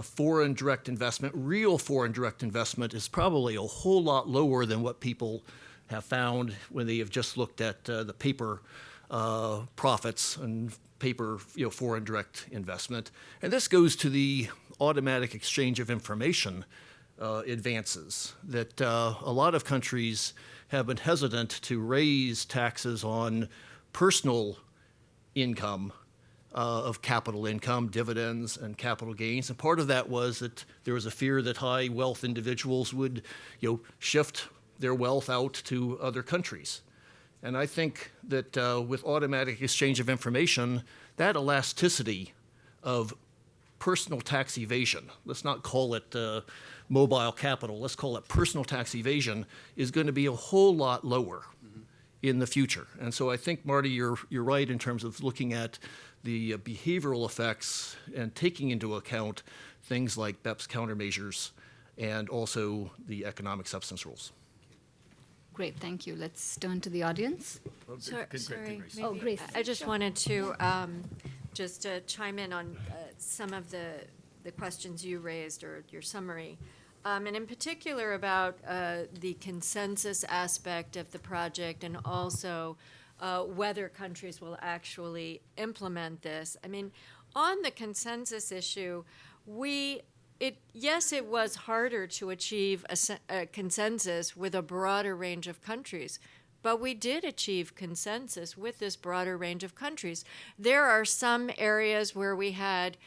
foreign direct investment, real foreign direct investment, is probably a whole lot lower than what people have found when they have just looked at the paper profits and paper foreign direct investment. And this goes to the automatic exchange of information advances that a lot of countries have been hesitant to raise taxes on personal income of capital income, dividends, and capital gains. And part of that was that there was a fear that high wealth individuals would shift their wealth out to other countries. And I think that with automatic exchange of information, that elasticity of personal tax evasion, let's not call it mobile capital, let's call it personal tax evasion, is going to be a whole lot lower in the future. And so I think, Marty, you're right in terms of looking at the behavioral effects and taking into account things like BEPS countermeasures and also the economic substance rules. Great, thank you. Let's turn to the audience. Sorry, Oh, maybe- Grace. I just wanted to just chime in on some of the questions you raised or your summary. And in particular about the consensus aspect of the project and also whether countries will actually implement this. I mean, on the consensus issue, yes, it was harder to achieve a consensus with a broader range of countries, but we did achieve consensus with this broader range of countries. There are some areas where we had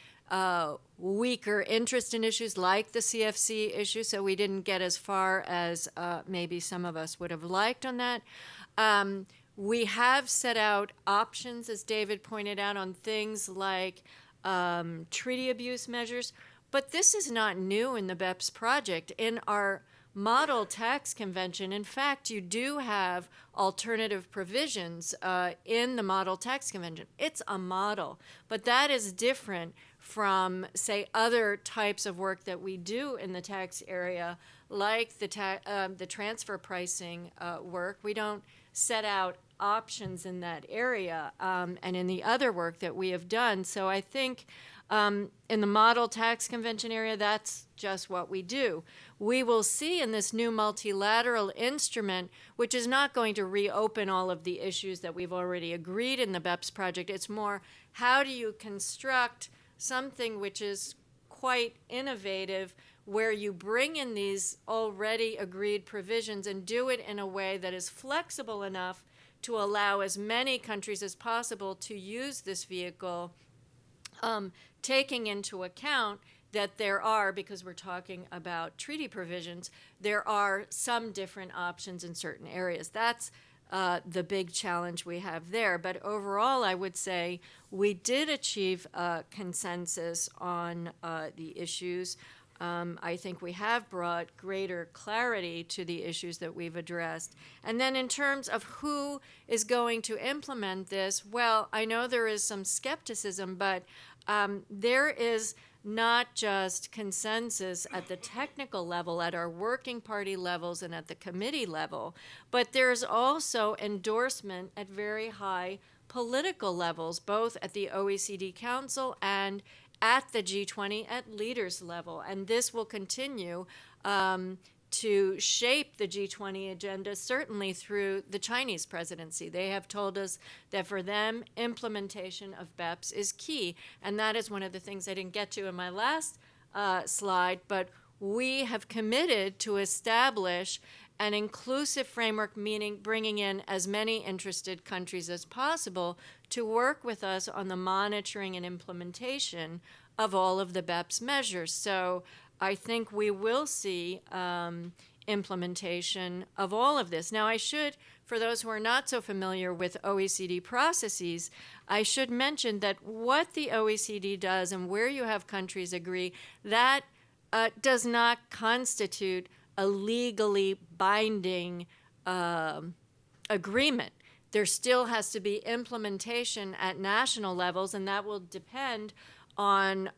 weaker interest in issues like the CFC issue, so we didn't get as far as maybe some of us would have liked on that. We have set out options, as David pointed out, on things like treaty abuse measures, but this is not new in the BEPS project. In our model tax convention, in fact, you do have alternative provisions in the model tax convention. It's a model, but that is different from, say, other types of work that we do in the tax area, like the transfer pricing work. We don't set out options in that area and in the other work that we have done. So I think in the model tax convention area, that's just what we do. We will see in this new multilateral instrument, which is not going to reopen all of the issues that we've already agreed in the BEPS project. It's more, how do you construct something which is quite innovative, where you bring in these already agreed provisions and do it in a way that is flexible enough to allow as many countries as possible to use this vehicle, taking into account that there are, because we're talking about treaty provisions, there are some different options in certain areas. That's the big challenge we have there. But overall, I would say we did achieve consensus on the issues. I think we have brought greater clarity to the issues that we've addressed. And then in terms of who is going to implement this, well, I know there is some skepticism, but there is not just consensus at the technical level, at our working party levels and at the committee level, but there's also endorsement at very high political levels, both at the OECD Council and at the G20 at leaders level. And this will continue to shape the G20 agenda, certainly through the Chinese presidency. They have told us that for them, implementation of BEPS is key. And that is one of the things I didn't get to in my last slide, but we have committed to establish an inclusive framework, meaning bringing in as many interested countries as possible to work with us on the monitoring and implementation of all of the BEPS measures. So I think we will see implementation of all of this. Now, I should, for those who are not so familiar with OECD processes, I should mention that what the OECD does and where you have countries agree, that does not constitute a legally binding agreement. There still has to be implementation at national levels, and that will depend on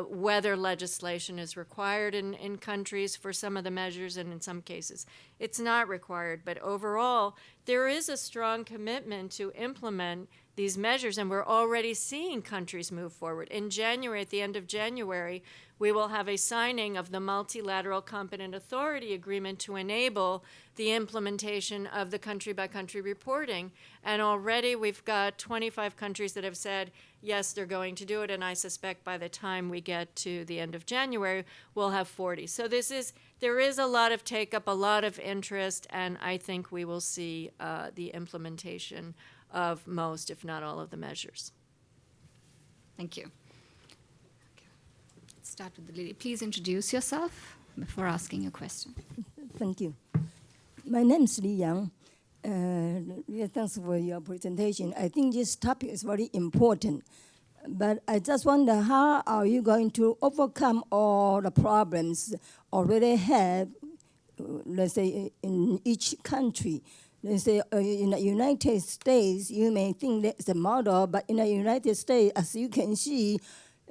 whether legislation is required in countries for some of the measures, and in some cases it's not required. But overall, there is a strong commitment to implement these measures, and we're already seeing countries move forward. In January, at the end of January, we will have a signing of the Multilateral Competent Authority Agreement to enable the implementation of the country-by-country reporting. And already we've got 25 countries that have said, yes, they're going to do it, and I suspect by the time we get to the end of January, we'll have 40. So there is a lot of take-up, a lot of interest, and I think we will see the implementation of most, if not all, of the measures. Thank you. Okay. Let's start with the lady. Please introduce yourself before asking a question. Thank you. My name is Li Yang. Thanks for your presentation. I think this topic is very important. But I just wonder, how are you going to overcome all the problems already have, let's say, in each country? Let's say in the United States, you may think that's the model, but in the United States, as you can see,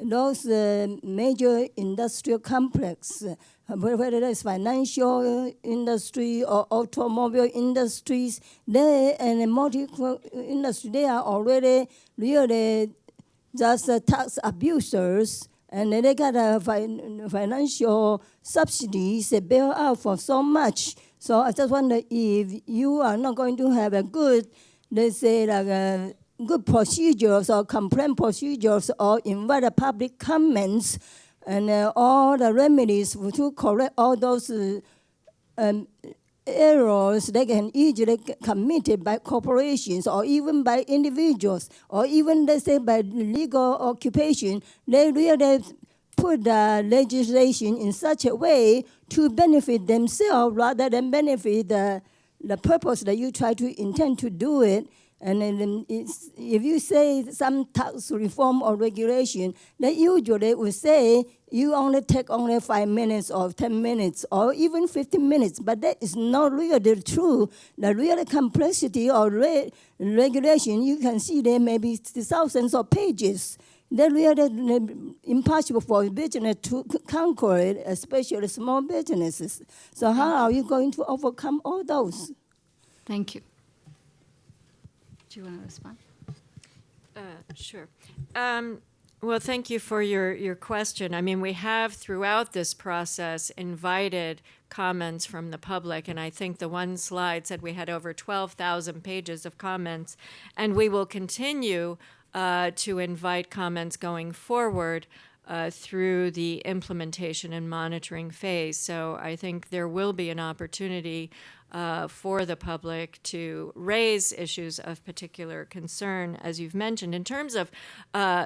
those major industrial complex, whether it's financial industry or automobile industries, they and the multiple industry, they are already really just tax abusers, and they got financial subsidies they bail out for so much. So I just wonder if you are not going to have a good, let's say, like good procedures or complaint procedures, or invite the public comments and all the remedies to correct all those errors that can easily committed by corporations or even by individuals or even, let's say, by legal occupation. They really put the legislation in such a way to benefit themselves rather than benefit the purpose that you try to intend to do it. And then if you say some tax reform or regulation, they usually would say you only take only 5 minutes or 10 minutes or even 15 minutes. But that is not really true. The real complexity of regulation, you can see there may be thousands of pages. They're really impossible for business to conquer it, especially small businesses. So how are you going to overcome all those? Thank you. Do you want to respond? Sure. Well, thank you for your question. I mean, we have throughout this process invited comments from the public, and I think the one slide said we had over 12,000 pages of comments, and we will continue to invite comments going forward. through the implementation and monitoring phase. So I think there will be an opportunity for the public to raise issues of particular concern, as you've mentioned. In terms of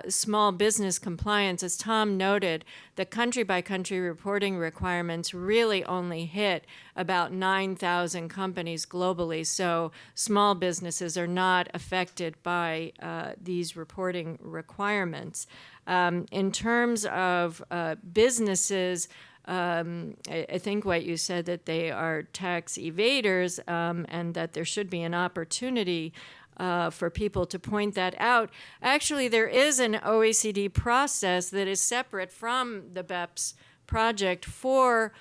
small business compliance, as Tom noted, the country-by-country reporting requirements really only hit about 9,000 companies globally, so small businesses are not affected by these reporting requirements. In terms of businesses, I think what you said, that they are tax evaders, and that there should be an opportunity for people to point that out. Actually, there is an OECD process that is separate from the BEPS project for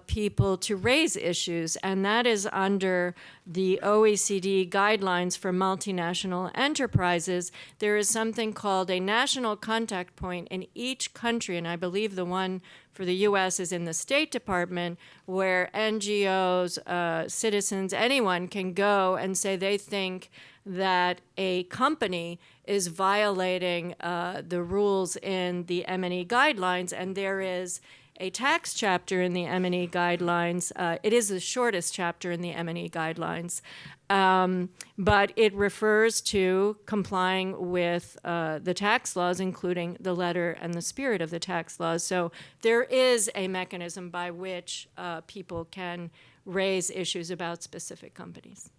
people to raise issues, and that is under the OECD guidelines for multinational enterprises. There is something called a national contact point in each country, and I believe the one for the US is in the State Department, where NGOs, citizens, anyone can go and say they think that a company is violating the rules in the M&E guidelines, and there is a tax chapter in the M&E guidelines. It is the shortest chapter in the M&E guidelines, but it refers to complying with the tax laws, including the letter and the spirit of the tax laws. So there is a mechanism by which people can raise issues about specific companies.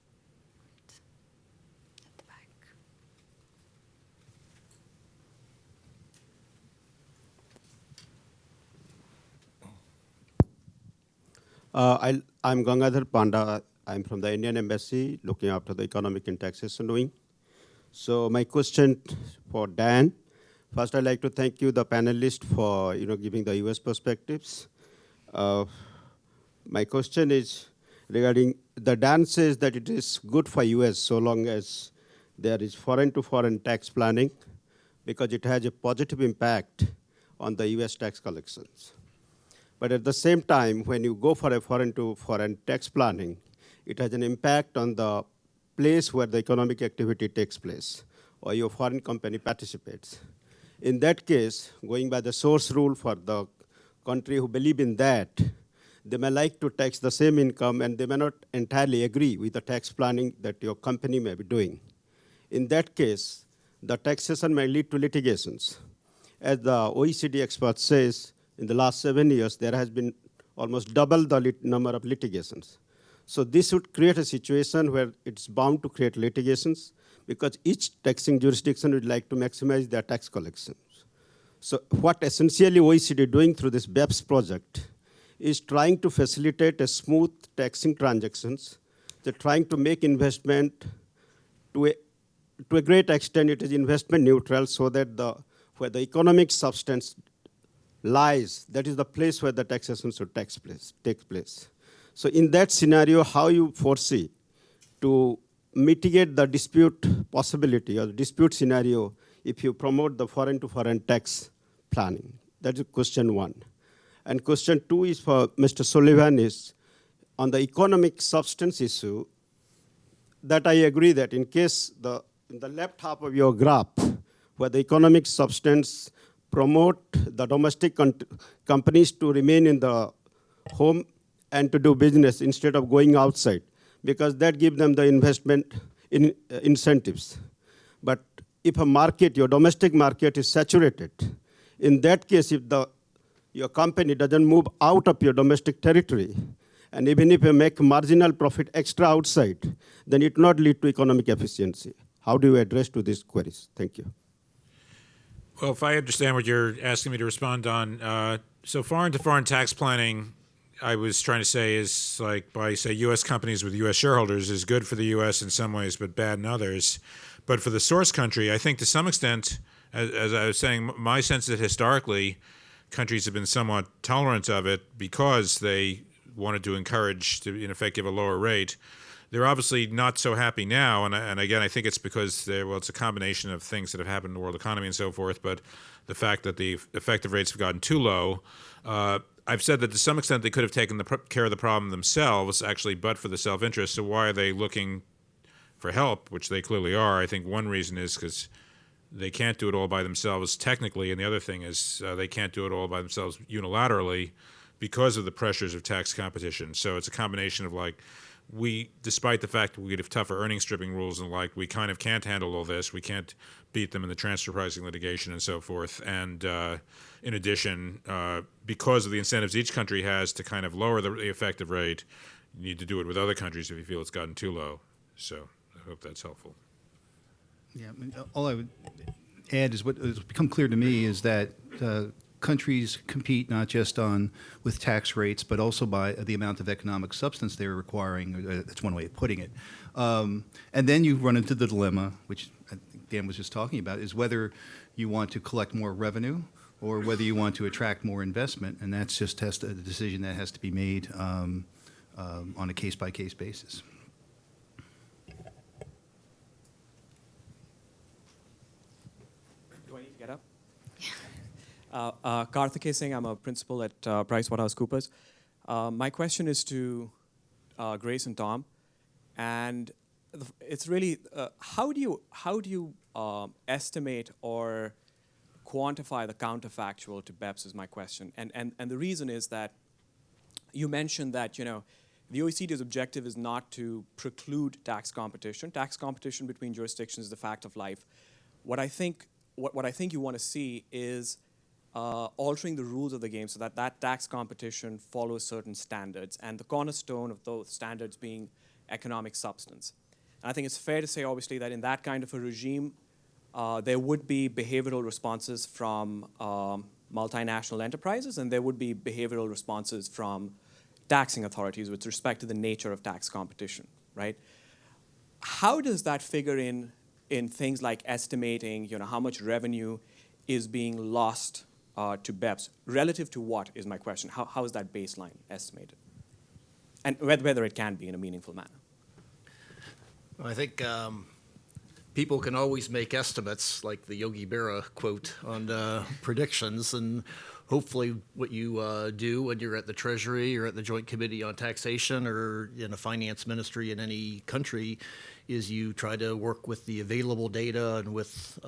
I'm Gangadhar Panda. I'm from the Indian Embassy, looking after the economic and taxation wing. So my question for Dan. First, I'd like to thank you, the panelists, for giving the U.S. perspectives. My question is regarding the Dan says that it is good for U.S. so long as there is foreign-to-foreign tax planning, because it has a positive impact on the U.S. tax collections. But at the same time, when you go for a foreign-to-foreign tax planning, it has an impact on the place where the economic activity takes place, or your foreign company participates. In that case, going by the source rule for the country who believe in that, they may like to tax the same income, and they may not entirely agree with the tax planning that your company may be doing. In that case, the taxation may lead to litigations. As the OECD expert says, in the last 7 years, there has been almost double the number of litigations. So this would create a situation where it's bound to create litigations, because each taxing jurisdiction would like to maximize their tax collections. So what essentially OECD doing through this BEPS project is trying to facilitate a smooth taxing transactions. They're trying to make investment to a great extent. It is investment neutral, so that where the economic substance lies, that is the place where the taxation should take place. So in that scenario, how you foresee to mitigate the dispute possibility or the dispute scenario if you promote the foreign-to-foreign tax planning? That's question one. And question two is for Mr. Sullivan, is on the economic substance issue, that I agree that in case in the left half of your graph, where the economic substance promote the domestic companies to remain in the home and to do business instead of going outside, because that gives them the investment incentives. But if a market, your domestic market is saturated, in that case, if your company doesn't move out of your domestic territory, and even if you make marginal profit extra outside, then it will not lead to economic efficiency. How do you address to these queries? Thank you. Well, if I understand what you're asking me to respond on, so foreign-to-foreign tax planning, I was trying to say, is like by, say, U.S. companies with U.S. shareholders is good for the U.S. in some ways, but bad in others. But for the source country, I think to some extent, as I was saying, my sense is that historically, countries have been somewhat tolerant of it because they wanted to encourage, to in effect give a lower rate. They're obviously not so happy now, and again, I think it's because it's a combination of things that have happened in the world economy and so forth, but the fact that the effective rates have gotten too low. I've said that to some extent they could have taken care of the problem themselves, actually, but for the self-interest. So why are they looking for help, which they clearly are? I think one reason is because they can't do it all by themselves technically, and the other thing is they can't do it all by themselves unilaterally because of the pressures of tax competition. So it's a combination of like, we, despite the fact that we have tougher earnings stripping rules and like, we kind of can't handle all this. We can't beat them in the transfer pricing litigation and so forth. And in addition, because of the incentives each country has to kind of lower the effective rate, you need to do it with other countries if you feel it's gotten too low. So I hope that's helpful. Yeah, I mean, all I would add is what has become clear to me is that countries compete not just with tax rates, but also by the amount of economic substance they're requiring. That's one way of putting it. And then you run into the dilemma, which I think Dan was just talking about, is whether you want to collect more revenue or whether you want to attract more investment, and that's just a decision that has to be made on a case-by-case basis. Do I need to get up? Karthikeya Singh, I'm a principal at PricewaterhouseCoopers. My question is to Grace and Tom, and it's really how do you estimate or quantify the counterfactual to BEPS is my question, and the reason is that you mentioned that the OECD's objective is not to preclude tax competition. Tax competition between jurisdictions is the fact of life. What I think you want to see is altering the rules of the game so that tax competition follows certain standards, and the cornerstone of those standards being economic substance. And I think it's fair to say, obviously, that in that kind of a regime, there would be behavioral responses from multinational enterprises, and there would be behavioral responses from taxing authorities with respect to the nature of tax competition, right? How does that figure in things like estimating, how much revenue is being lost to BEPS relative to what is my question? How is that baseline estimated? And whether it can be in a meaningful manner. I think people can always make estimates, like the Yogi Berra quote on predictions, and hopefully what you do when you're at the Treasury or at the Joint Committee on Taxation or in a finance ministry in any country is you try to work with the available data and with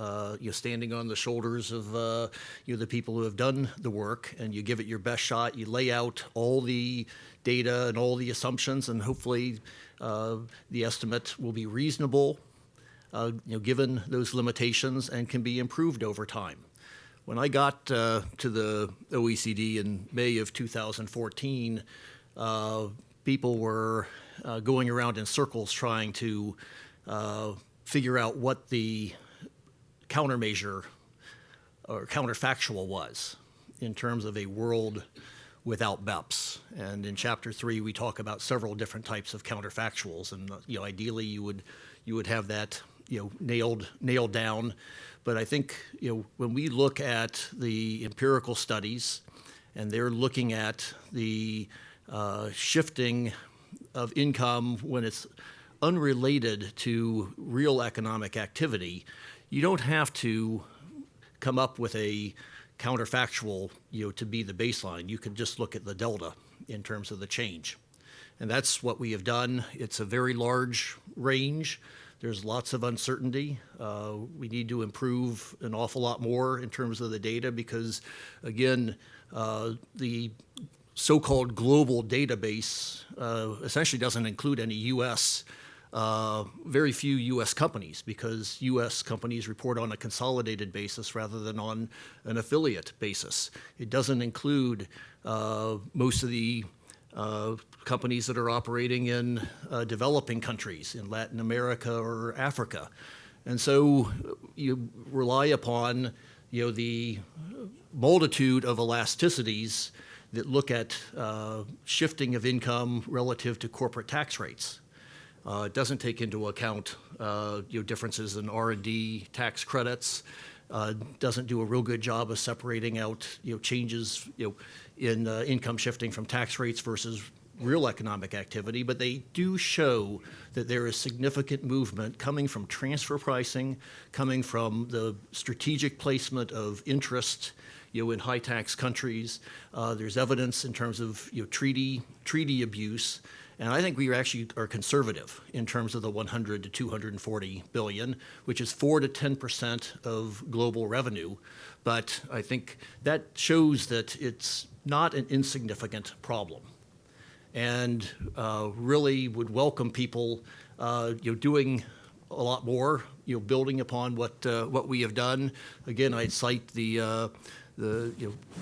standing on the shoulders of the people who have done the work, and you give it your best shot. You lay out all the data and all the assumptions, and hopefully the estimate will be reasonable, given those limitations, and can be improved over time. When I got to the OECD in May of 2014, people were going around in circles trying to figure out what the countermeasure or counterfactual was in terms of a world without BEPS. And in Chapter 3, we talk about several different types of counterfactuals, and ideally you would have that nailed down. But I think when we look at the empirical studies, and they're looking at the shifting of income when it's unrelated to real economic activity, you don't have to come up with a counterfactual to be the baseline. You can just look at the delta in terms of the change. And that's what we have done. It's a very large range. There's lots of uncertainty. We need to improve an awful lot more in terms of the data because, again, the so-called global database essentially doesn't include any U.S., very few U.S. companies, because U.S. companies report on a consolidated basis rather than on an affiliate basis. It doesn't include most of the companies that are operating in developing countries in Latin America or Africa. And so you rely upon the multitude of elasticities that look at shifting of income relative to corporate tax rates. It doesn't take into account differences in R&D tax credits. Doesn't do a real good job of separating out changes in income shifting from tax rates versus real economic activity, but they do show that there is significant movement coming from transfer pricing, coming from the strategic placement of interest in high tax countries. There's evidence in terms of treaty abuse, And I think we actually are conservative in terms of the 100 to 240 billion, which is 4 to 10% of global revenue. But I think that shows that it's not an insignificant problem, and really would welcome people doing a lot more, building upon what we have done. Again, I'd cite the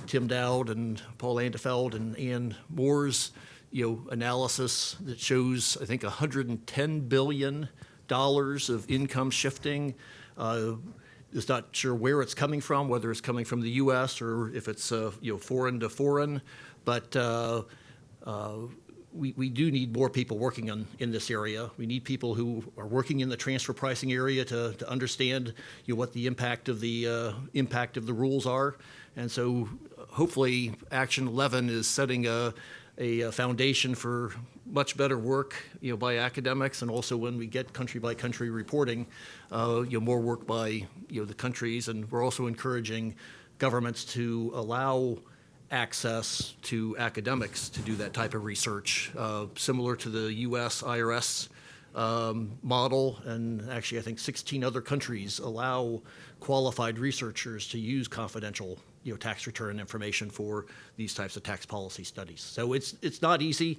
Tim Dowd and Paul Andefeld and Ann Moore's analysis that shows, I think, $110 billion of income shifting. Is not sure where it's coming from, whether it's coming from the U.S. or if it's foreign to foreign, but we do need more people working in this area. We need people who are working in the transfer pricing area to understand what the impact of the rules are. And so hopefully Action 11 is setting a foundation for much better work by academics, and also when we get country by country reporting, more work by the countries. And we're also encouraging governments to allow access to academics to do that type of research, similar to the U.S. IRS model. And actually, I think 16 other countries allow qualified researchers to use confidential tax return information for these types of tax policy studies. So it's not easy.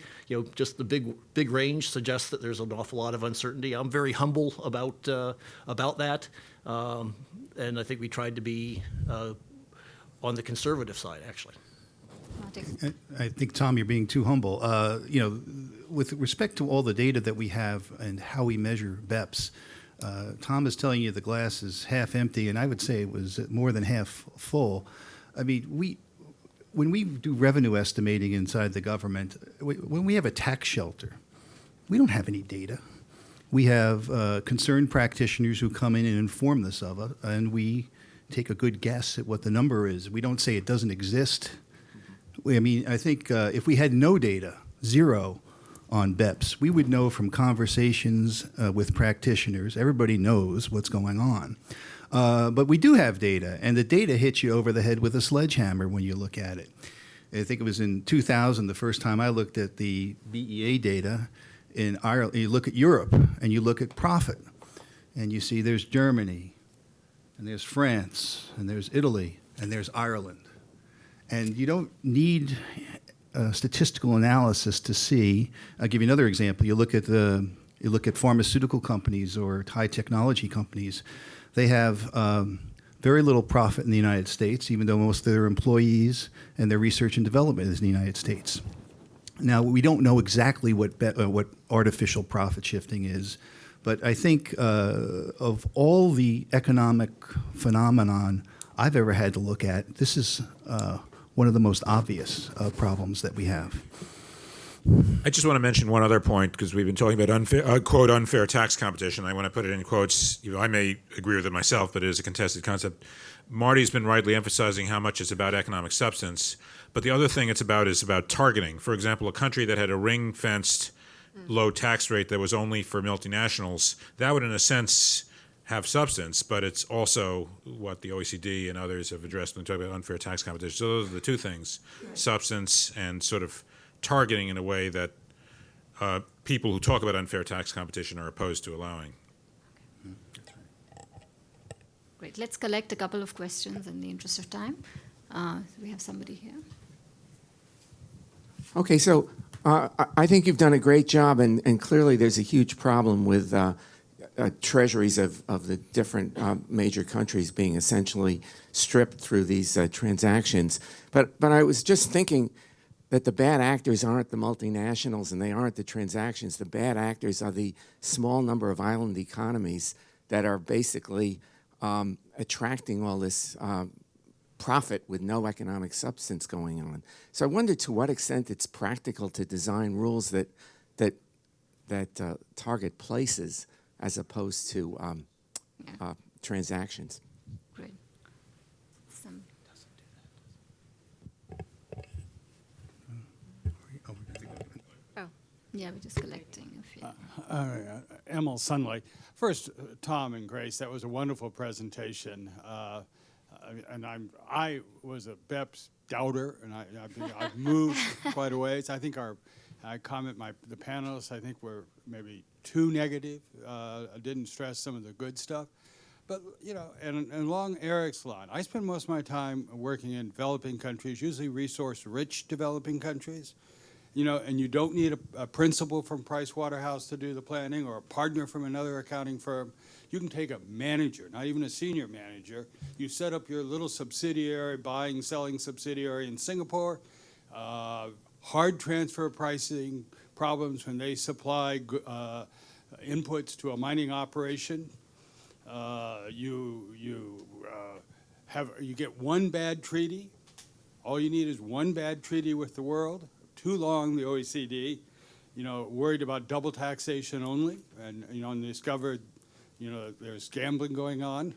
Just the big range suggests that there's an awful lot of uncertainty. I'm very humble about that, and I think we tried to be on the conservative side, actually. I think, Tom, you're being too humble. With respect to all the data that we have and how we measure BEPS, Tom is telling you the glass is half empty, and I would say it was more than half full. I mean, when we do revenue estimating inside the government, when we have a tax shelter, we don't have any data. We have concerned practitioners who come in and inform us of it, and we take a good guess at what the number is. We don't say it doesn't exist. I think if we had no data, zero, on BEPS, we would know from conversations with practitioners. Everybody knows what's going on. But we do have data, and the data hits you over the head with a sledgehammer when you look at it. I think it was in 2000, the first time I looked at the BEA data in Ireland. You look at Europe, and you look at profit, and you see there's Germany, and there's France, and there's Italy, and there's Ireland. And you don't need statistical analysis to see. I'll give you another example. You look at pharmaceutical companies or high technology companies. They have very little profit in the United States, even though most of their employees and their research and development is in the United States. Now, we don't know exactly what artificial profit shifting is, but I think of all the economic phenomenon I've ever had to look at, this is one of the most obvious problems that we have. I just want to mention one other point, because we've been talking about quote, unfair tax competition. I want to put it in quotes. I may agree with it myself, but it is a contested concept. Marty's been rightly emphasizing how much it's about economic substance, but the other thing it's about is about targeting. For example, a country that had a ring-fenced low tax rate that was only for multinationals, that would, in a sense, have substance, but it's also what the OECD and others have addressed when talking about unfair tax competition. So those are the two things, substance and sort of targeting in a way that people who talk about unfair tax competition are opposed to allowing. Great. Let's collect a couple of questions in the interest of time. We have somebody here. Okay, so I think you've done a great job, and clearly there's a huge problem with treasuries of the different major countries being essentially stripped through these transactions. But I was just thinking that the bad actors aren't the multinationals and they aren't the transactions. The bad actors are the small number of island economies that are basically attracting all this profit with no economic substance going on. So I wonder to what extent it's practical to design rules that target places as opposed to transactions. Great. Yeah, we're just collecting a few. Emil Sunlight. First, Tom and Grace, that was a wonderful presentation. And I was a BEPS doubter, and I've moved quite a ways. I think our I comment the panelists, I think, were maybe too negative. I didn't stress some of the good stuff. But, you know, and along Eric's line, I spend most of my time working in developing countries, usually resource-rich developing countries. You know, and you don't need a principal from Price Waterhouse to do the planning or a partner from another accounting firm. You can take a manager, not even a senior manager. You set up your little subsidiary, buying, selling subsidiary in Singapore. Hard transfer pricing problems when they supply inputs to a mining operation. You get one bad treaty. All you need is one bad treaty with the world. Too long, the OECD, you know, worried about double taxation only, and you know, and discovered, you know, there's gambling going on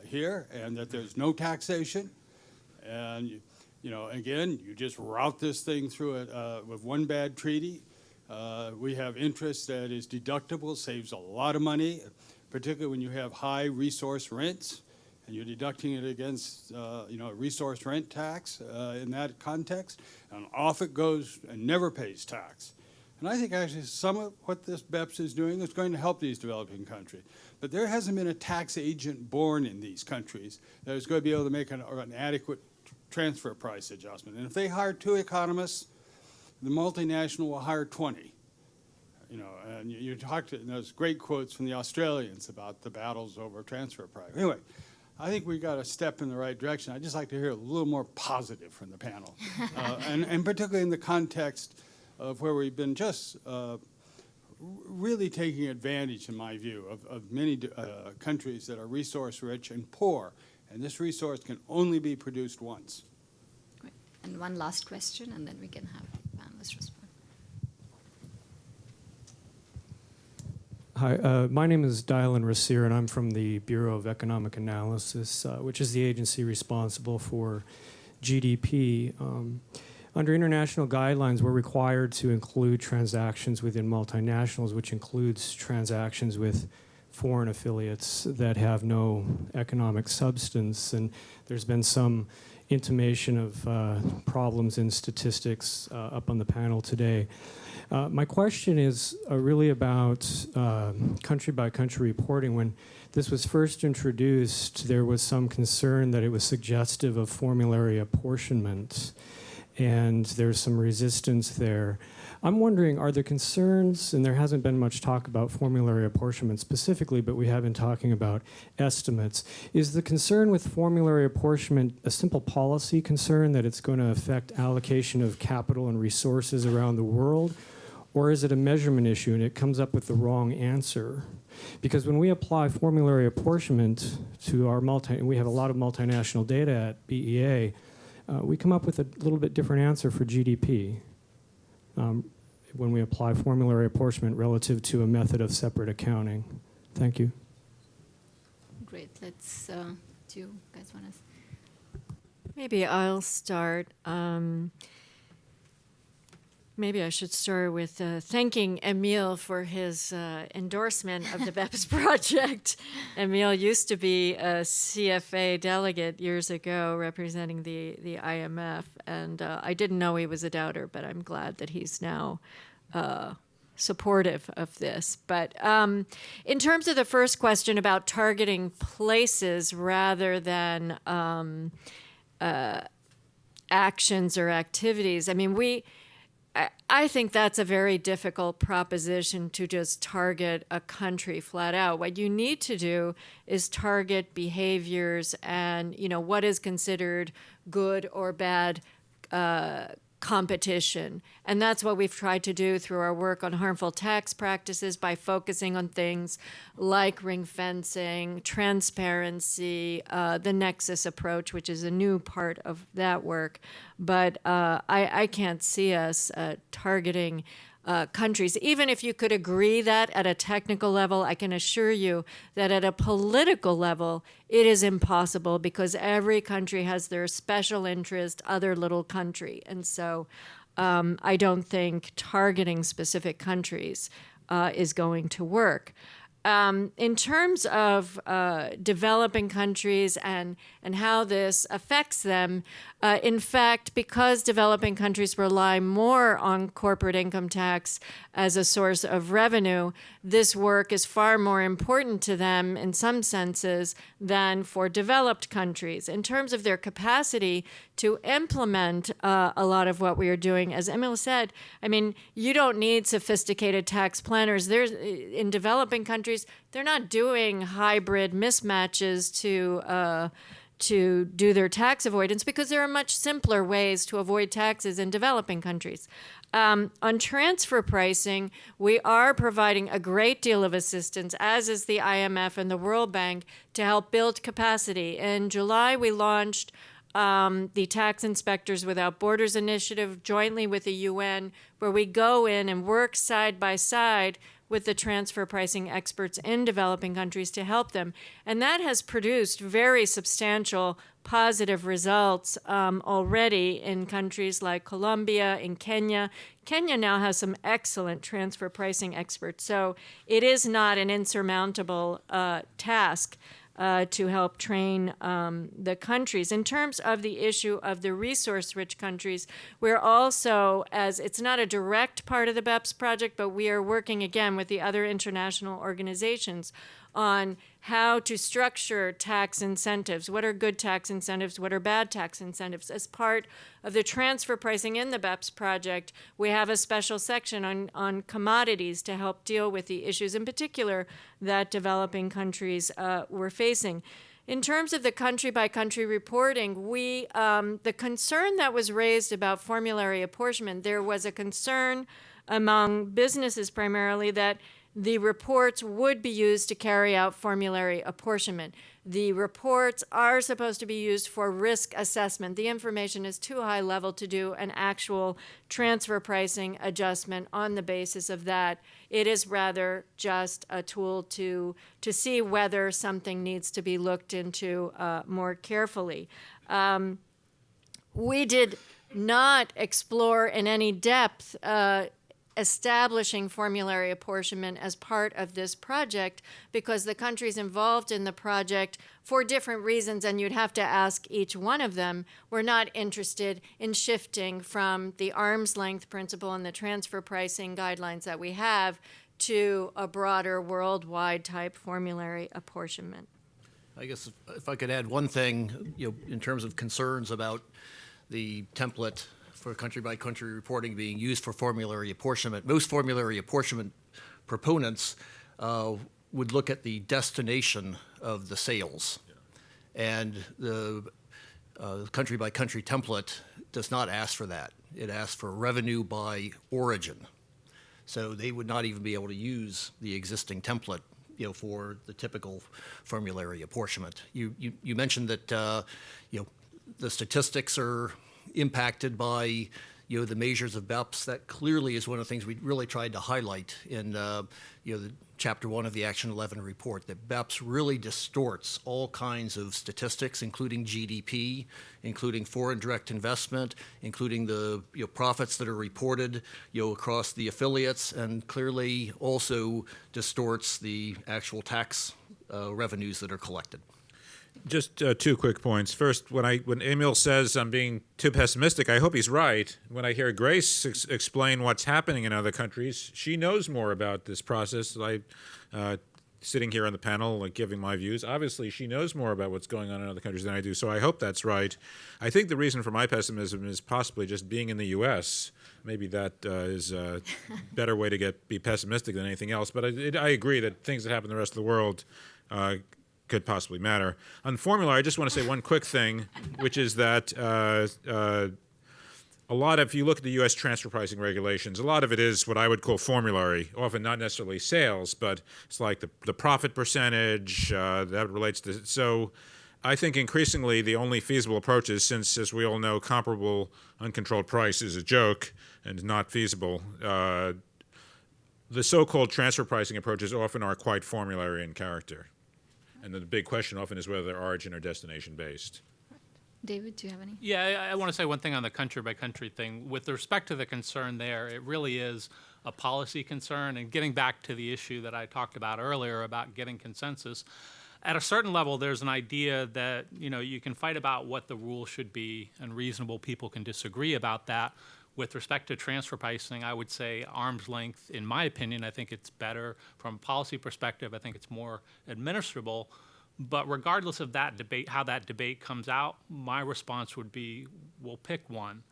here, and that there's no taxation, and you know, again, you just route this thing through it with one bad treaty. We have interest that is deductible, saves a lot of money, particularly when you have high resource rents, and you're deducting it against, you know, resource rent tax in that context, and off it goes and never pays tax. And I think actually some of what this BEPS is doing is going to help these developing countries. But there hasn't been a tax agent born in these countries that is going to be able to make an adequate transfer price adjustment. And if they hire 2 economists, the multinational will hire 20. You know, and you talked to, and there's great quotes from the Australians about the battles over transfer price. Anyway, I think we got a step in the right direction. I'd just like to hear a little more positive from the panel, and particularly in the context of where we've been just really taking advantage, in my view, of many countries that are resource-rich and poor, and this resource can only be produced once. Great. And one last question, and then we can have panelists respond. Hi, my name is Dylan Rasir, and I'm from the Bureau of Economic Analysis, which is the agency responsible for GDP. Under international guidelines, we're required to include transactions within multinationals, which includes transactions with foreign affiliates that have no economic substance. And there's been some intimation of problems in statistics up on the panel today. My question is really about country-by-country reporting. When this was first introduced, there was some concern that it was suggestive of formulary apportionment, and there's some resistance there. I'm wondering, are there concerns, and there hasn't been much talk about formulary apportionment specifically, but we have been talking about estimates. Is the concern with formulary apportionment a simple policy concern that it's going to affect allocation of capital and resources around the world? Or is it a measurement issue and it comes up with the wrong answer? Because when we apply formulary apportionment to our we have a lot of multinational data at BEA, we come up with a little bit different answer for GDP when we apply formulary apportionment relative to a method of separate accounting. Thank you. Great. Let's, do you guys want to? Maybe I'll start. Maybe I should start with thanking Emil for his endorsement of the BEPS project. Emil used to be a CFA delegate years ago representing the IMF, and I didn't know he was a doubter, but I'm glad that he's now supportive of this. But in terms of the first question about targeting places rather than actions or activities, I mean, I think that's a very difficult proposition to just target a country flat out. What you need to do is target behaviors and, you know, what is considered good or bad competition. And that's what we've tried to do through our work on harmful tax practices by focusing on things like ring fencing, transparency, the nexus approach, which is a new part of that work. But I can't see us targeting countries. Even if you could agree that at a technical level, I can assure you that at a political level, it is impossible because every country has their special interest, other little country. And so I don't think targeting specific countries is going to work. In terms of developing countries and how this affects them, in fact, because developing countries rely more on corporate income tax as a source of revenue, this work is far more important to them in some senses than for developed countries. In terms of their capacity to implement a lot of what we are doing, as Emil said, I mean, you don't need sophisticated tax planners. In developing countries, they're not doing hybrid mismatches to do their tax avoidance because there are much simpler ways to avoid taxes in developing countries. On transfer pricing, we are providing a great deal of assistance, as is the IMF and the World Bank, to help build capacity. In July, we launched the Tax Inspectors Without Borders initiative jointly with the UN, where we go in and work side by side with the transfer pricing experts in developing countries to help them. And that has produced very substantial positive results already in countries like Colombia, in Kenya. Kenya now has some excellent transfer pricing experts. So it is not an insurmountable task to help train the countries. In terms of the issue of the resource-rich countries, we're also, as it's not a direct part of the BEPS project, but we are working again with the other international organizations on how to structure tax incentives. What are good tax incentives? What are bad tax incentives? As part of the transfer pricing in the BEPS project, we have a special section on commodities to help deal with the issues in particular that developing countries were facing. In terms of the country-by-country reporting, the concern that was raised about formulary apportionment, there was a concern among businesses primarily that the reports would be used to carry out formulary apportionment. The reports are supposed to be used for risk assessment. The information is too high level to do an actual transfer pricing adjustment on the basis of that. It is rather just a tool to see whether something needs to be looked into more carefully. We did not explore in any depth establishing formulary apportionment as part of this project because the countries involved in the project, for different reasons, and you'd have to ask each one of them, were not interested in shifting from the arm's length principle and the transfer pricing guidelines that we have to a broader worldwide type formulary apportionment. I guess if I could add one thing, in terms of concerns about the template for country-by-country reporting being used for formulary apportionment. Most formulary apportionment proponents would look at the destination of the sales. And the country-by-country template does not ask for that. It asks for revenue by origin. So they would not even be able to use the existing template for the typical formulary apportionment. You mentioned that the statistics are impacted by the measures of BEPS. That clearly is one of the things we really tried to highlight in the Chapter 1 of the Action 11 report, that BEPS really distorts all kinds of statistics, including GDP, including foreign direct investment, including the profits that are reported across the affiliates, and clearly also distorts the actual tax revenues that are collected. Just two quick points. First, when Emil says I'm being too pessimistic, I hope he's right. When I hear Grace explain what's happening in other countries, she knows more about this process. Sitting here on the panel, giving my views, obviously she knows more about what's going on in other countries than I do, so I hope that's right. I think the reason for my pessimism is possibly just being in the U.S. Maybe that is a better way to be pessimistic than anything else, but I agree that things that happen in the rest of the world could possibly matter. On formula, I just want to say one quick thing, which is that if you look at the U.S. transfer pricing regulations, a lot of it is what I would call formulary, often not necessarily sales, but it's like the profit percentage that relates to. So I think increasingly the only feasible approach is, since, as we all know, comparable uncontrolled price is a joke and not feasible, the so-called transfer pricing approaches often are quite formulary in character. And the big question often is whether they're origin or destination based. David, do you have any? Yeah, I want to say one thing on the country-by-country thing. With respect to the concern there, it really is a policy concern. And getting back to the issue that I talked about earlier about getting consensus, at a certain level, there's an idea that, you know, you can fight about what the rule should be, and reasonable people can disagree about that. With respect to transfer pricing, I would say arm's length, in my opinion. I think it's better from a policy perspective. I think it's more administrable. But regardless of that debate, how that debate comes out, my response would be, we'll pick one.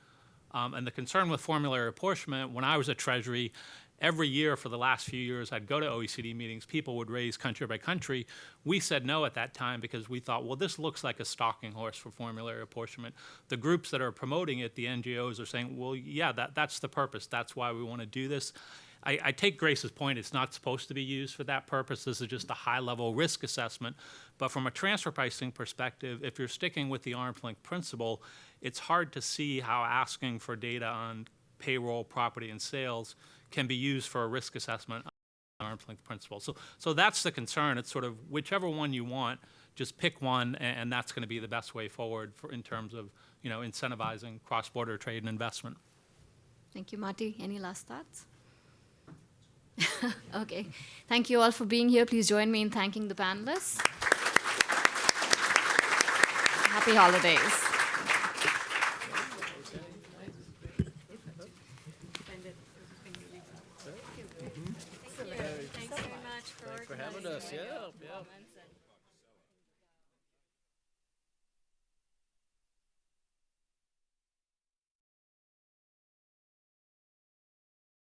And the concern with formulary apportionment, when I was at Treasury, every year for the last few years, I'd go to OECD meetings, people would raise country by country. We said no at that time because we thought, well, this looks like a stalking horse for formulary apportionment. The groups that are promoting it, the NGOs, are saying, well, yeah, that's the purpose. That's why we want to do this. I take Grace's point. It's not supposed to be used for that purpose. This is just a high-level risk assessment. But from a transfer pricing perspective, if you're sticking with the arm's length principle, it's hard to see how asking for data on payroll, property, and sales can be used for a risk assessment on arm's length principle. So that's the concern. It's sort of whichever one you want, just pick one, and that's going to be the best way forward in terms of, you know, incentivizing cross-border trade and investment. Thank you, Marty. Any last thoughts? Okay. Thank you all for being here. Please join me in thanking the panelists. Happy holidays. Thanks very much for having us. Yeah.